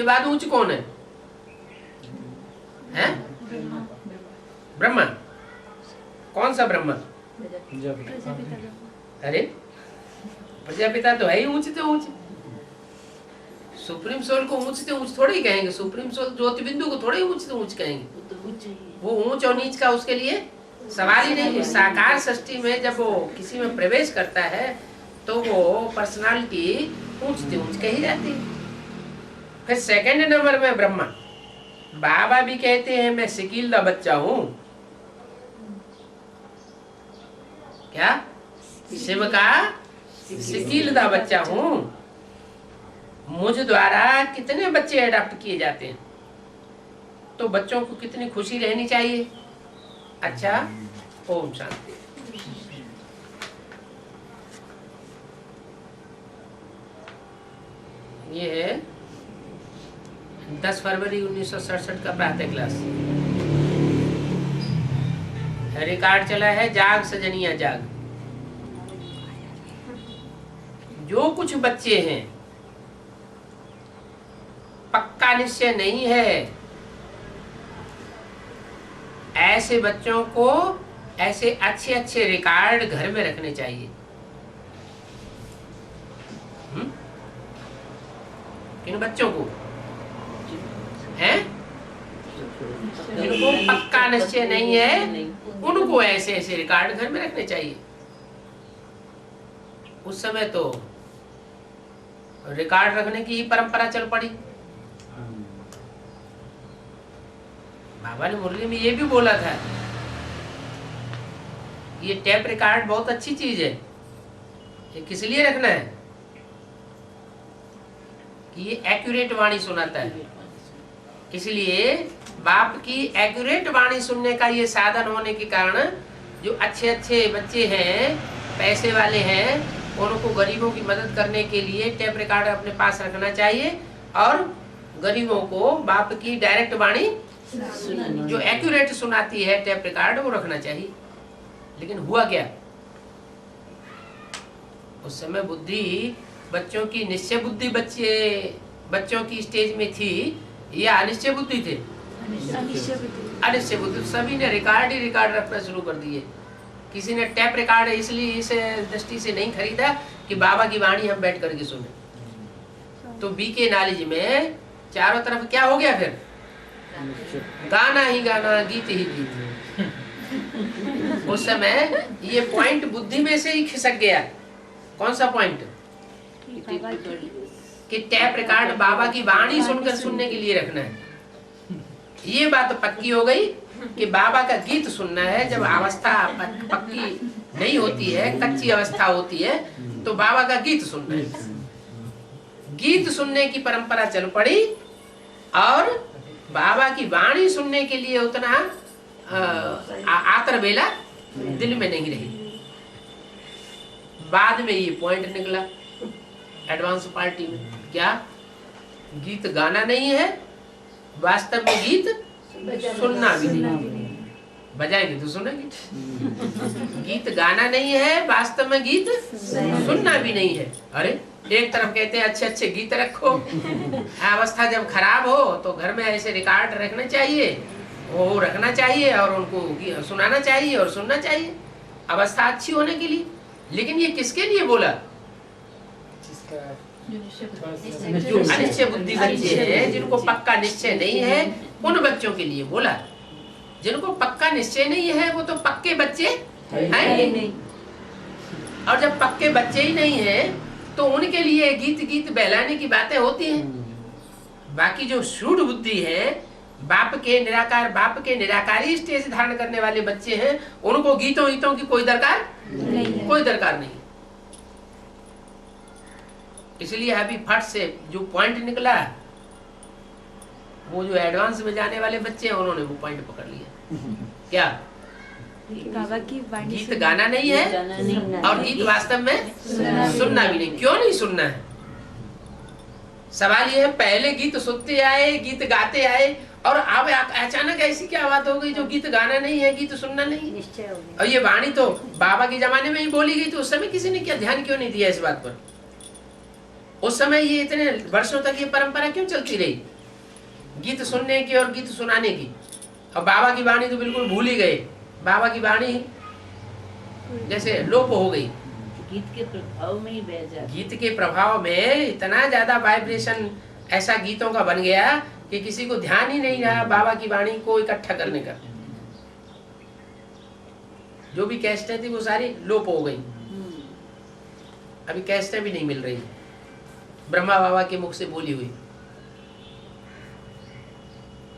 बाद ऊंच कौन है? हैं? ब्रह्मा। कौन सा ब्रह्मा? अरे प्रजापिता तो है ही ऊंच ते ऊंच। सुप्रीम सोल को ऊंच से ऊंच थोड़ी ही कहेंगे। सुप्रीम सोल ज्योति बिंदु को थोड़ी ऊंच से ऊंच कहेंगे। वो ऊंच और नीच का उसके लिए सवाल ही नहीं है। साकार सृष्टि में जब वो किसी में प्रवेश करता है तो वो पर्सनालिटी ऊंच से ऊंच कही जाती है। फिर सेकंड नंबर में ब्रह्मा। बाबा भी कहते हैं मैं शकील दा बच्चा हूँ। क्या? शिव का सिकीलदा बच्चा हूँ। मुझ द्वारा कितने बच्चे अडॉप्ट किए जाते हैं, तो बच्चों को कितनी खुशी रहनी चाहिए। अच्छा, ओम शांति। ये है 10 फरवरी 1967 का प्रातः क्लास। रिकॉर्ड चला है, जाग सजनिया जाग। जो कुछ बच्चे हैं पक्का निश्चय नहीं है, ऐसे बच्चों को ऐसे अच्छे अच्छे रिकॉर्ड घर में रखने चाहिए। किन बच्चों को हैं? जिनको पक्का निश्चय नहीं है उनको ऐसे ऐसे रिकॉर्ड घर में रखने चाहिए। उस समय तो रिकॉर्ड रखने की ही परंपरा चल पड़ी। बाबा ने मुरली में ये भी बोला था, ये टेप रिकॉर्ड बहुत अच्छी चीज है। ये किस लिए रखना है कि ये एक्यूरेट वाणी सुनाता है। इसलिए बाप की एक्यूरेट वाणी सुनने का ये साधन होने के कारण जो अच्छे अच्छे बच्चे हैं, पैसे वाले हैं, उनको गरीबों की मदद करने के लिए टेप रिकॉर्ड अपने पास रखना चाहिए और गरीबों को बाप की डायरेक्ट वाणी जो एक्यूरेट सुनाती है टेप रिकॉर्ड वो रखना चाहिए। लेकिन हुआ क्या, उस समय बुद्धि बच्चों की निश्चय बुद्धि बच्चों की स्टेज में थी या अनिश्चय बुद्धि थे? अनिश्चय बुद्धि। सभी ने रिकॉर्ड ही रिकॉर्ड रखना शुरू कर दिए। किसी ने टेप रिकॉर्ड इसलिए इस दृष्टि से नहीं खरीदा कि बाबा की वाणी हम बैठ करके सुने। तो बीके नॉलेज में चारों तरफ क्या हो गया फिर? गाना ही गाना, गीत ही गीत। उस समय ये पॉइंट बुद्धि में से ही खिसक गया। कौन सा पॉइंट? कि टैप रिकॉर्ड बाबा की वाणी सुनकर सुनने के लिए रखना है। ये बात पक्की हो गई कि बाबा का गीत सुनना है। जब अवस्था पक्की नहीं होती है, कच्ची अवस्था होती है, तो बाबा का गीत सुनना है। गीत सुनने की परंपरा चल पड़ी और बाबा की वाणी सुनने के लिए उतना आतर बेला दिल में नहीं रही। बाद में ये पॉइंट निकला एडवांस पार्टी में, क्या गीत गाना नहीं है, वास्तव में गीत सुनना भी नहीं। बजाएंगे तो सुनेंगे। गीत गाना नहीं है, वास्तव में गीत सुनना भी नहीं है। अरे एक तरफ कहते हैं अच्छे अच्छे गीत रखो, अवस्था जब खराब हो तो घर में ऐसे रिकॉर्ड रखना चाहिए, वो रखना चाहिए और उनको सुनाना चाहिए और सुनना चाहिए अवस्था अच्छी होने के लिए। लेकिन ये किसके लिए बोला? जो अनिश्चय बुद्धि बच्चे हैं, जिनको पक्का निश्चय नहीं है, उन बच्चों के लिए बोला। जिनको पक्का निश्चय नहीं है वो तो पक्के बच्चे हैं नहीं। और जब पक्के बच्चे ही नहीं है तो उनके लिए गीत गीत बहलाने की बातें होती हैं। बाकी जो शूड बुद्धि है, बाप के निराकारी स्टेज धारण करने वाले बच्चे हैं, उनको गीतों गीतों की कोई दरकार नहीं। इसलिए अभी फट से जो पॉइंट निकला, वो जो एडवांस में जाने वाले बच्चे हैं उन्होंने वो पॉइंट पकड़ लिया। क्या बाबा की वाणी गीत गाना नहीं है और गीत वास्तव में सुनना भी नहीं। क्यों नहीं सुनना है? सवाल ये है, पहले गीत सुनते आए, गीत गाते आए, और अब अचानक ऐसी क्या बात हो गई जो गीत गाना नहीं है, गीत सुनना नहीं? और ये वाणी तो बाबा के जमाने में ही बोली गई, तो उस समय किसी ने क्या ध्यान क्यों नहीं दिया इस बात पर? उस समय ये इतने वर्षों तक ये परंपरा क्यों चलती रही, गीत सुनने की और गीत सुनाने की? और बाबा की वाणी तो बिल्कुल भूल ही गए। बाबा की वाणी जैसे लोप हो गई। गीत के प्रभाव में ही बह जाती। गीत के प्रभाव में इतना ज्यादा वाइब्रेशन ऐसा गीतों का बन गया कि किसी को ध्यान ही नहीं रहा बाबा की वाणी को इकट्ठा करने का। जो भी कैसेटें थी वो सारी लोप हो गई। अभी कैसेटें भी नहीं मिल रही ब्रह्मा बाबा के मुख से बोली हुई।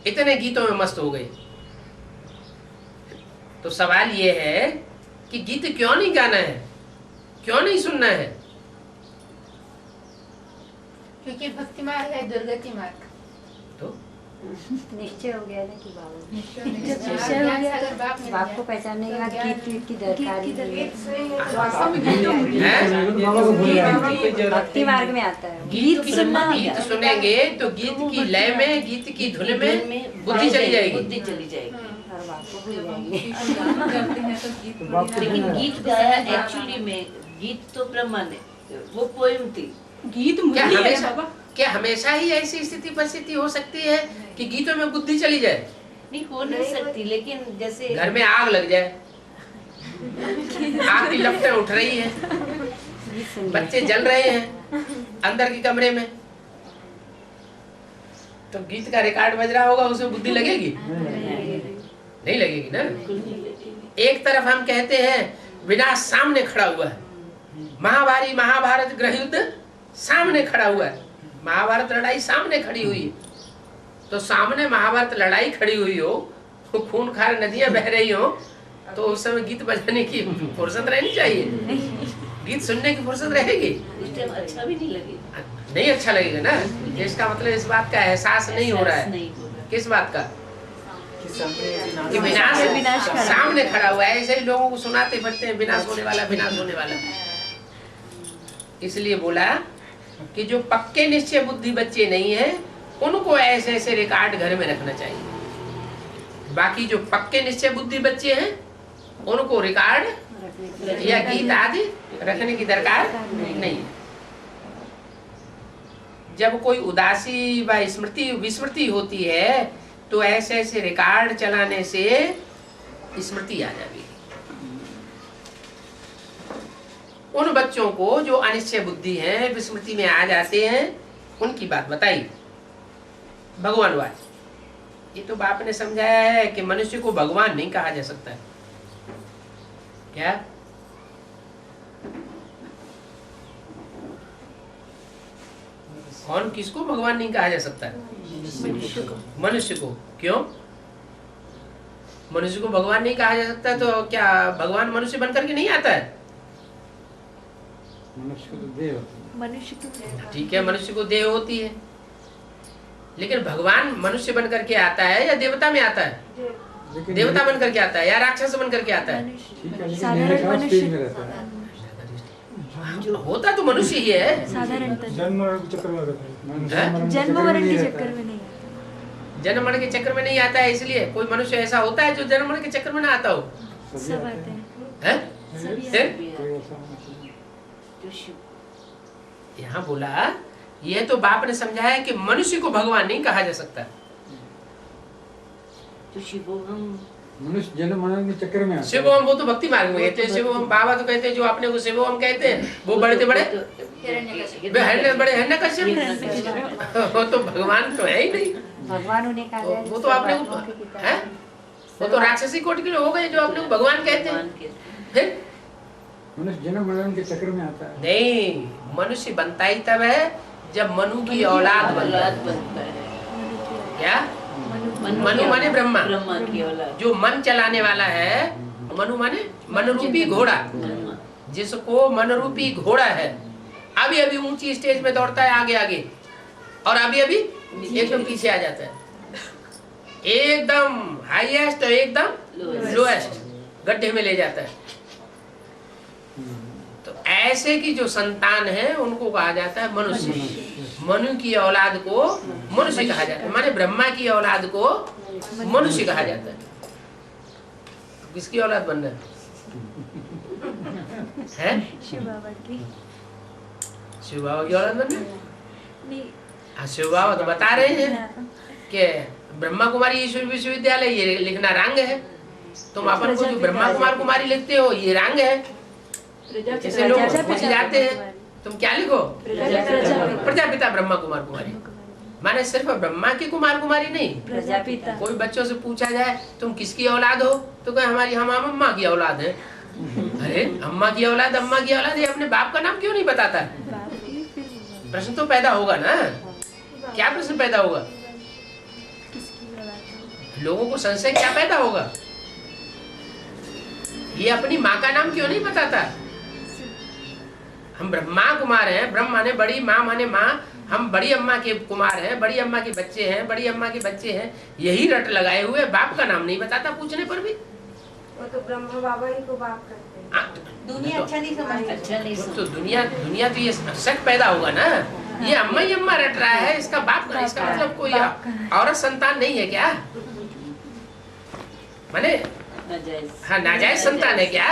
इतने गीतों में मस्त हो गए। तो सवाल ये है कि गीत क्यों नहीं गाना है, क्यों नहीं सुनना है? क्योंकि भक्ति मार्ग है दुर्गति मार्ग। तो निश्चय हो गया ना कि बाबा निश्चय हो गया, अगर बाप को पहचानने के बाद गीत वीत की दरकारी नहीं है। भक्ति मार्ग में आता है गीत सुनेंगे तो गीत की लय में, गीत की धुन में बुद्धि चली जाएगी। बुद्धि चली जाएगी। और बाप को भूल जाएंगे। लेकिन गीत गाया एक्चुअली में, गीत तो ब्रह्मा ने, वो पोएम थी। गीत क्या हमेशा ही ऐसी स्थिति परिस्थिति हो सकती है कि गीतों में बुद्धि चली जाए? नहीं हो नहीं सकती, लेकिन जैसे घर में आग लग जाए, आग की लपटें उठ रही है, बच्चे जल रहे हैं अंदर के कमरे में, तो गीत का रिकॉर्ड बज रहा होगा, उसमें बुद्धि लगेगी? नहीं लगेगी ना। एक तरफ हम कहते हैं विनाश सामने खड़ा हुआ है, महाभारत गृह युद्ध सामने खड़ा हुआ है, महाभारत लड़ाई सामने खड़ी हुई है। तो सामने महाभारत लड़ाई खड़ी हुई हो, तो खूनखार नदियां बह रही हो, तो उस समय गीत बजाने की फुर्सत रहनी चाहिए, गीत सुनने की फुर्सत रहेगी? उस टाइम अच्छा भी नहीं लगेगा। नहीं अच्छा लगेगा ना। इसका मतलब इस बात का एहसास नहीं हो रहा है। किस बात का? कि विनाश सामने खड़ा हुआ है। ऐसे ही लोगों को सुनाते फिरते हैं विनाश होने वाला, विनाश होने वाला। इसलिए बोला कि जो पक्के निश्चय बुद्धि बच्चे नहीं है, उनको ऐसे ऐसे रिकॉर्ड घर में रखना चाहिए। बाकी जो पक्के निश्चय बुद्धि बच्चे हैं, उनको रिकॉर्ड या गीत आदि रखने की दरकार नहीं है। जब कोई उदासी व स्मृति विस्मृति होती है, तो ऐसे ऐसे रिकॉर्ड चलाने से स्मृति आ जाएगी। उन बच्चों को जो अनिश्चय बुद्धि है, विस्मृति में आ जाते हैं, उनकी बात बताई भगवान वाच। ये तो बाप ने समझाया है कि मनुष्य को भगवान नहीं कहा जा सकता। क्या? कौन किसको भगवान नहीं कहा जा सकता? मनुष्य को। क्यों मनुष्य को भगवान नहीं कहा जा सकता? तो क्या भगवान मनुष्य बनकर के नहीं आता है? मनुष्य को ठीक है, मनुष्य को देह होती है, लेकिन भगवान मनुष्य बनकर के आता है या देवता में आता है? देवता बनकर के आता है या राक्षस बनकर के आता है? साधारण मनुष्य होता तो मनुष्य ही है। साधारणतः जन्म मरण के चक्कर में रहता है। जन्म मरण के चक्कर में नहीं जन्म मरण के चक्कर में नहीं आता है। इसलिए कोई मनुष्य ऐसा होता है जो जन्म मरण के चक्कर में ना आता हो? सब आते हैं। यहाँ बोला, यह तो बाप ने समझाया कि मनुष्य को भगवान नहीं कहा जा सकता। तो शिवोहम मनुष्य जन्म मरण के चक्कर में आता है। शिवोहम वो तो भक्ति मार्ग में कहते हैं। शिवोहम बाबा तो कहते हैं, जो अपने को शिवोहम कहते हैं वो बड़े बड़े हिरण्यकश्यप। वो तो भगवान तो है ही नहीं। भगवान उन्हें कहा जाए। वो तो आपने है, वो तो राक्षसी कोटि के लोग हो गए जो अपने को भगवान कहते हैं। फिर मनुष्य जन्म मरण के चक्कर में आता है। नहीं, मनुष्य बनता ही तब है जब मनु की औलाद बनता है। क्या? मनु माने ब्रह्मा की औलाद। जो मन चलाने वाला है। मनु माने मन रूपी घोड़ा, जिसको मन रूपी घोड़ा है, अभी अभी ऊंची स्टेज में दौड़ता है आगे आगे, और अभी अभी एकदम पीछे आ जाता है। एकदम हाईएस्ट और एकदम लोएस्ट गड्ढे में ले जाता है। तो ऐसे की जो संतान है उनको कहा जाता है मनुष्य। मनु की औलाद को मनुष्य कहा जाता है, माने ब्रह्मा की औलाद को मनुष्य कहा जाता है। किसकी औलाद बनना है? शिव बाबा की शिव बाबा की औलाद बनना है? नहीं। हाँ, शिव बाबा तो बता रहे हैं कि ब्रह्मा कुमारी ईश्वर विश्वविद्यालय ये लिखना रंग है। तुम अपन को जो ब्रह्मा कुमार कुमारी लिखते हो ये रंग है। जैसे लोग पूछ जाते हैं तुम क्या लिखो? प्रजापिता ब्रह्मा कुमार कुमारी। माने सिर्फ ब्रह्मा की कुमार कुमारी नहीं, प्रजापिता। कोई बच्चों से पूछा जाए तुम किसकी औलाद हो, तो कहे हमारी हम अम्मा की औलाद है। अरे अम्मा की औलाद, अम्मा की औलाद, ये अपने बाप का नाम क्यों नहीं बताता? प्रश्न तो पैदा होगा ना। क्या प्रश्न पैदा होगा? लोगों को संशय क्या पैदा होगा? ये अपनी माँ का नाम क्यों नहीं बताता? हम ब्रह्मा कुमार हैं, ब्रह्म माने बड़ी, माँ माने माँ, हम बड़ी अम्मा के कुमार हैं, बड़ी अम्मा के बच्चे हैं, बड़ी अम्मा के बच्चे हैं, यही रट लगाए हुए, बाप का नाम नहीं बताता पूछने पर भी। वो तो ब्रह्मा बाबा ही को बाप करते हैं। दुनिया अच्छा नहीं समझती, अच्छा नहीं तो समझती। दुनिया तो ये शक पैदा होगा ना, ये अम्मा ही अम्मा रट रहा है, इसका बाप का, इसका मतलब कोई औरत संतान नहीं है क्या? माने नाजायज। हाँ, नाजायज संतान है क्या?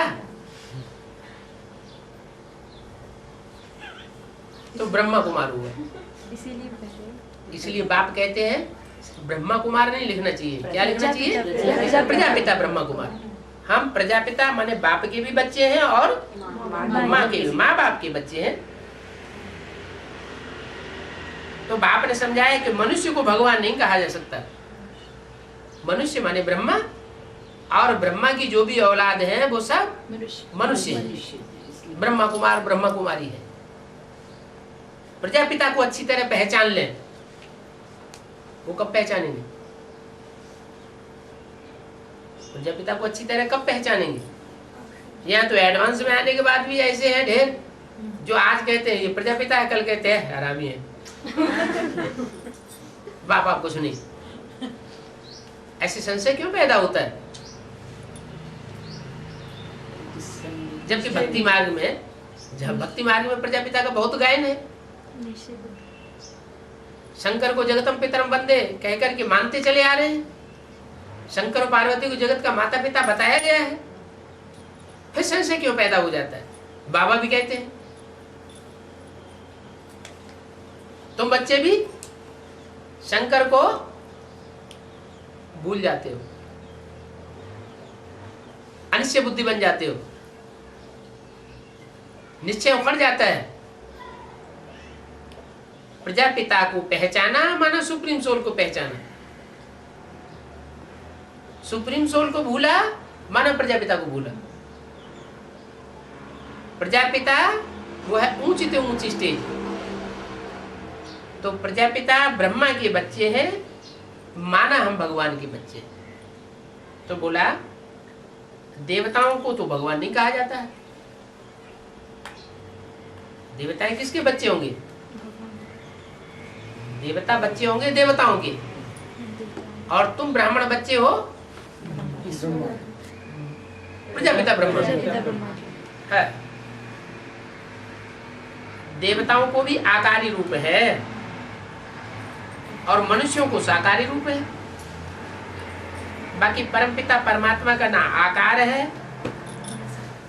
तो ब्रह्मा कुमार हुआ, इसीलिए पहले इसलिए बाप कहते हैं ब्रह्मा कुमार नहीं लिखना चाहिए, क्या लिखना चाहिए? प्रजापिता। प्रजापिता ब्रह्मा कुमार। हम प्रजापिता माने बाप के भी बच्चे हैं और माँ के भी, माँ बाप के बच्चे हैं। तो बाप ने समझाया कि मनुष्य को भगवान नहीं कहा जा सकता, मनुष्य माने ब्रह्मा, और ब्रह्मा की जो भी औलाद है वो सब मनुष्य है। ब्रह्मा कुमार ब्रह्मा कुमारी है। प्रजापिता को अच्छी तरह पहचान लें। वो कब पहचानेंगे? प्रजापिता को अच्छी तरह कब पहचानेंगे? यहाँ तो एडवांस में आने के बाद भी ऐसे हैं ढेर, जो आज कहते हैं ये प्रजापिता है, कल कहते हैं हरामी है। बाप कुछ नहीं। ऐसे संशय क्यों पैदा होता है? जबकि भक्ति मार्ग में, जब भक्ति मार्ग में प्रजापिता का बहुत गायन है। शंकर को जगतम पितरम वंदे कहकर के मानते चले आ रहे हैं। शंकर और पार्वती को जगत का माता पिता बताया गया है, फिर संशय क्यों पैदा हो जाता है? बाबा भी कहते हैं तुम बच्चे भी शंकर को भूल जाते हो, अनिश्चय बुद्धि बन जाते हो, निश्चय उखड़ जाता है। प्रजापिता को पहचाना माना सुप्रीम सोल को पहचाना, सुप्रीम सोल को भूला माना प्रजापिता को भूला। प्रजापिता वो है ऊंची से ऊंची स्टेज। तो प्रजापिता ब्रह्मा के बच्चे हैं, माना हम भगवान के बच्चे। तो बोला देवताओं को तो भगवान नहीं कहा जाता है। देवताएं किसके बच्चे होंगे? देवता बच्चे होंगे देवताओं के, और तुम ब्राह्मण बच्चे हो प्रजापिता ब्रह्मा है। देवताओं को भी आकारी रूप है और मनुष्यों को साकारी रूप है। बाकी परमपिता परमात्मा का ना आकार है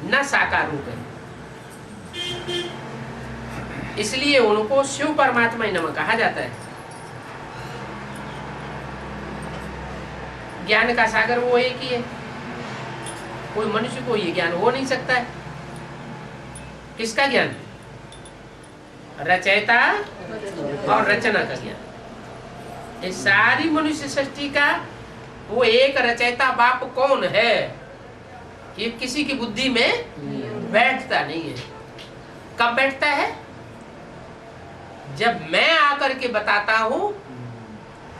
न साकार रूप है, इसलिए उनको शिव परमात्मा ही नमः कहा जाता है। ज्ञान का सागर वो एक ही है, कोई मनुष्य को ये ज्ञान हो नहीं सकता है। किसका ज्ञान? रचयिता और रचना का ज्ञान। इस सारी मनुष्य सृष्टि का वो एक रचयिता बाप कौन है, ये किसी की बुद्धि में बैठता नहीं है। कब बैठता है? जब मैं आकर के बताता हूं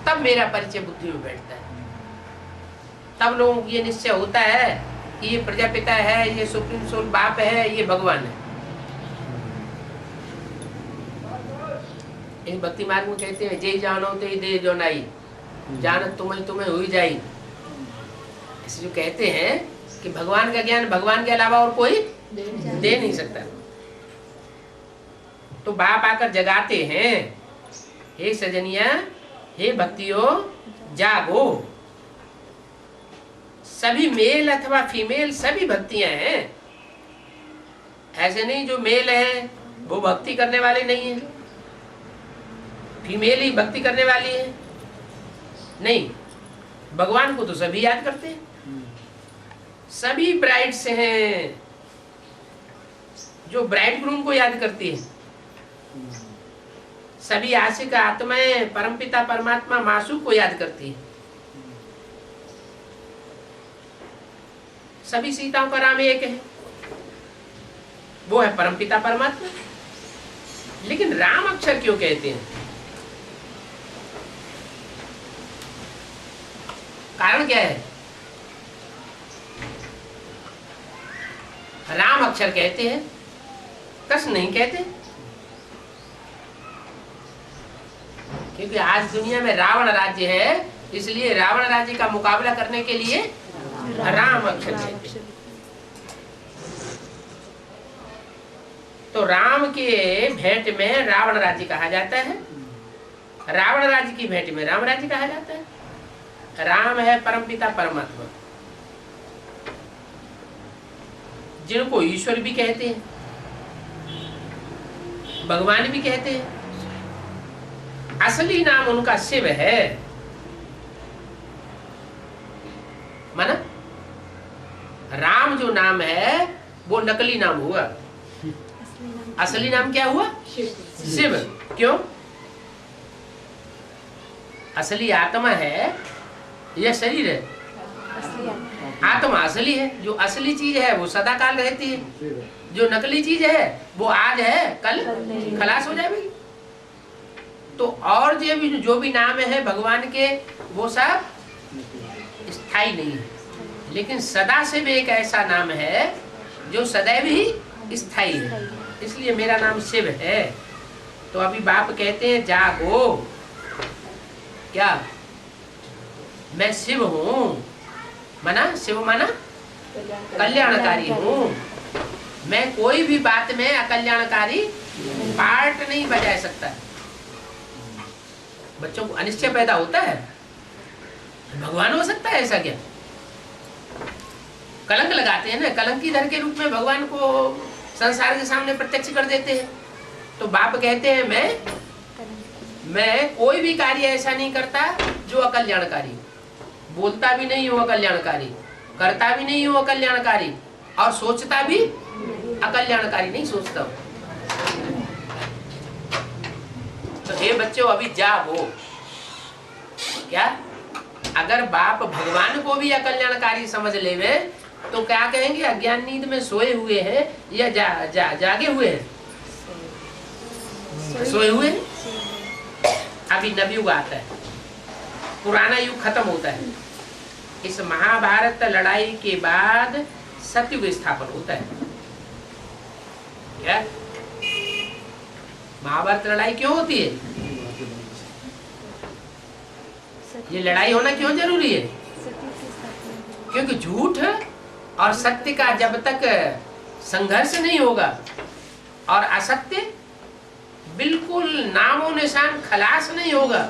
तब मेरा परिचय बुद्धि में बैठता है। तब लोगों को ये निश्चय होता है कि ये प्रजापिता है, ये सुप्रीम सोल बाप है, ये भगवान है। इन भक्ति मार्ग में कहते हैं जय जानो ते दे जो नाई, जानत तुम्हें तुम्हें हुई जाई। ऐसे जो कहते हैं कि भगवान का ज्ञान भगवान के अलावा और कोई दे नहीं सकता। तो बाप आकर जगाते हैं, हे सजनिया, हे भक्तियों, जागो। सभी मेल अथवा फीमेल सभी भक्तियां हैं। ऐसे नहीं जो मेल है वो भक्ति करने वाले नहीं है, फीमेल ही भक्ति करने वाली है, नहीं। भगवान को तो सभी याद करते हैं। सभी ब्राइड्स हैं जो ब्राइड ग्रूम को याद करती है। सभी आशिक आत्माएं परमपिता परमात्मा मासूक को याद करती है। सभी सीताओं का राम एक है, वो है परमपिता परमात्मा। लेकिन राम अक्षर क्यों कहते हैं? कारण क्या है? अक्षर कहते हैं, कृष्ण नहीं कहते। क्योंकि आज दुनिया में रावण राज्य है, इसलिए रावण राज्य का मुकाबला करने के लिए राम अक्षर कहते हैं। तो राम के भेंट में रावण राज्य कहा जाता है, रावण राज्य की भेंट में राम राज्य कहा जाता है। राम है परमपिता परमात्मा, जिनको ईश्वर भी कहते हैं, भगवान भी कहते हैं। असली नाम उनका शिव है, माना राम जो नाम है वो नकली नाम हुआ, असली नाम क्या हुआ? शिव। क्यों? असली आत्मा है या शरीर है? आत्मा असली है, जो असली चीज है वो सदा काल रहती है, जो नकली चीज है वो आज है कल खलास हो जाएगी। तो और जो भी नाम है भगवान के वो सब स्थायी नहीं है, लेकिन सदा से भी एक ऐसा नाम है जो सदैव ही स्थायी है, इसलिए मेरा नाम शिव है। तो अभी बाप कहते हैं जागो, क्या मैं शिव हूँ, माना शिव माना कल्याणकारी हूँ। मैं कोई भी बात में अकल्याणकारी पार्ट नहीं बजा सकता। बच्चों को अनिश्चय पैदा होता है, भगवान हो सकता है ऐसा क्या? कलंक लगाते हैं ना, कलंकीधर के रूप में भगवान को संसार के सामने प्रत्यक्ष कर देते हैं। तो बाप कहते हैं मैं कोई भी कार्य ऐसा नहीं करता जो अकल्याणकारी, बोलता भी नहीं हूँ अकल्याणकारी, करता भी नहीं हूँ अकल्याणकारी, और सोचता भी अकल्याणकारी नहीं सोचता हूँ। तो हे बच्चों अभी जागो। क्या अगर बाप भगवान को भी अकल्याणकारी समझ लेवे तो क्या कहेंगे? अज्ञान नींद में सोए हुए हैं या जागे हुए हैं? सोए हुए। अभी नवयुग आता है, पुराना युग खत्म होता है, इस महाभारत लड़ाई के बाद सतयुग स्थापन होता है। क्या महाभारत लड़ाई क्यों होती है? ये लड़ाई होना क्यों जरूरी है? क्योंकि झूठ और सत्य का जब तक संघर्ष नहीं होगा और असत्य बिल्कुल नामो निशान खलास नहीं होगा,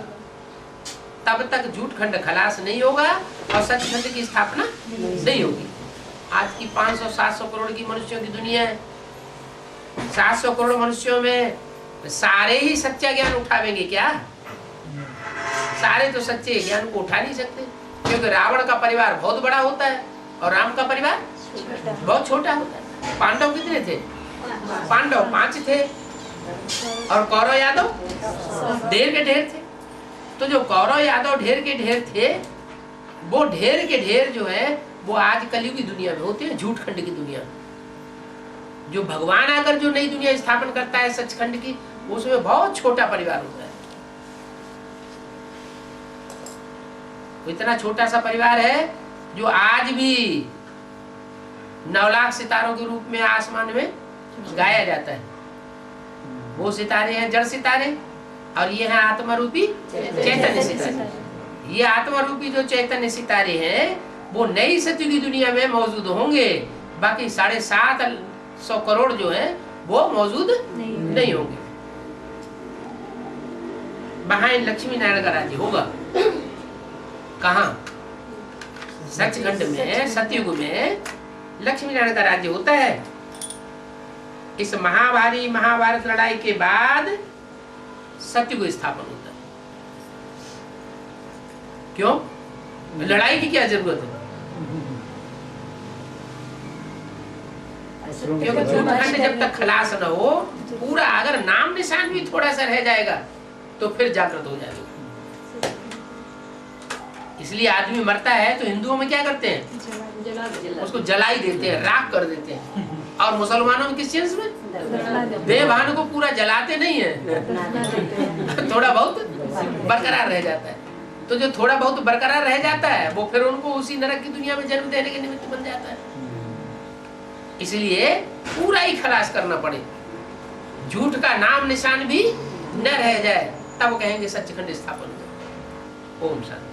तब तक झूठ खंड खलास नहीं होगा और सत्य खंड की स्थापना नहीं होगी। आज की 500-700 करोड़ की मनुष्यों की दुनिया है, 700 करोड़ मनुष्यों में सारे ही सच्चा ज्ञान उठावेंगे क्या? सारे तो सच्चे ज्ञान को उठा नहीं सकते, क्योंकि रावण का परिवार बहुत बड़ा होता है और राम का परिवार बहुत छोटा होता है। पांडव कितने थे? पांडव 5 थे और कौरव यादव ढेर के ढेर थे। तो जो कौरव यादव ढेर के ढेर थे, वो ढेर के ढेर जो है वो आज कलयुग की दुनिया में होते हैं, झूठ खंड की दुनिया में। जो भगवान आकर जो नई दुनिया स्थापन करता है सचखंड की, उसमें बहुत छोटा परिवार होता है। इतना छोटा सा परिवार है जो आज भी 9 लाख सितारों के रूप में आसमान में गाया जाता है। वो सितारे हैं जड़ सितारे और ये है आत्मा रूपी चैतन्य सितारे। ये आत्मा रूपी जो चैतन्य सितारे हैं वो नई सत्य की दुनिया में मौजूद होंगे, बाकी 750 करोड़ जो है वो मौजूद नहीं होंगे। वहां लक्ष्मी नारायण का राज्य होगा। कहाँ? सचखंड में, सतयुग में लक्ष्मी नारायण का राज्य होता है। इस महाभारत लड़ाई के बाद सतयुग स्थापन होता है। क्यों? लड़ाई की क्या जरूरत है? क्योंकि झूठखंड जब तक खलास न हो, पूरा अगर नाम निशान भी थोड़ा सा रह जाएगा तो फिर जागृत हो जाएगा। इसलिए आदमी मरता है तो हिंदुओं में क्या करते हैं? उसको जला ही देते हैं, राख कर देते हैं। और मुसलमानों में क्रिश्चियंस में देवभान को पूरा जलाते नहीं है, थोड़ा बहुत बरकरार रह जाता है। तो जो थोड़ा बहुत बरकरार रह जाता है वो फिर उनको उसी नरक की दुनिया में जन्म देने के निमित्त बन जाता है। इसलिए पूरा ही खलास करना पड़े, झूठ का नाम निशान भी न रह जाए, तब कहेंगे सच्चिखंड स्थापन हो। ओम शांति।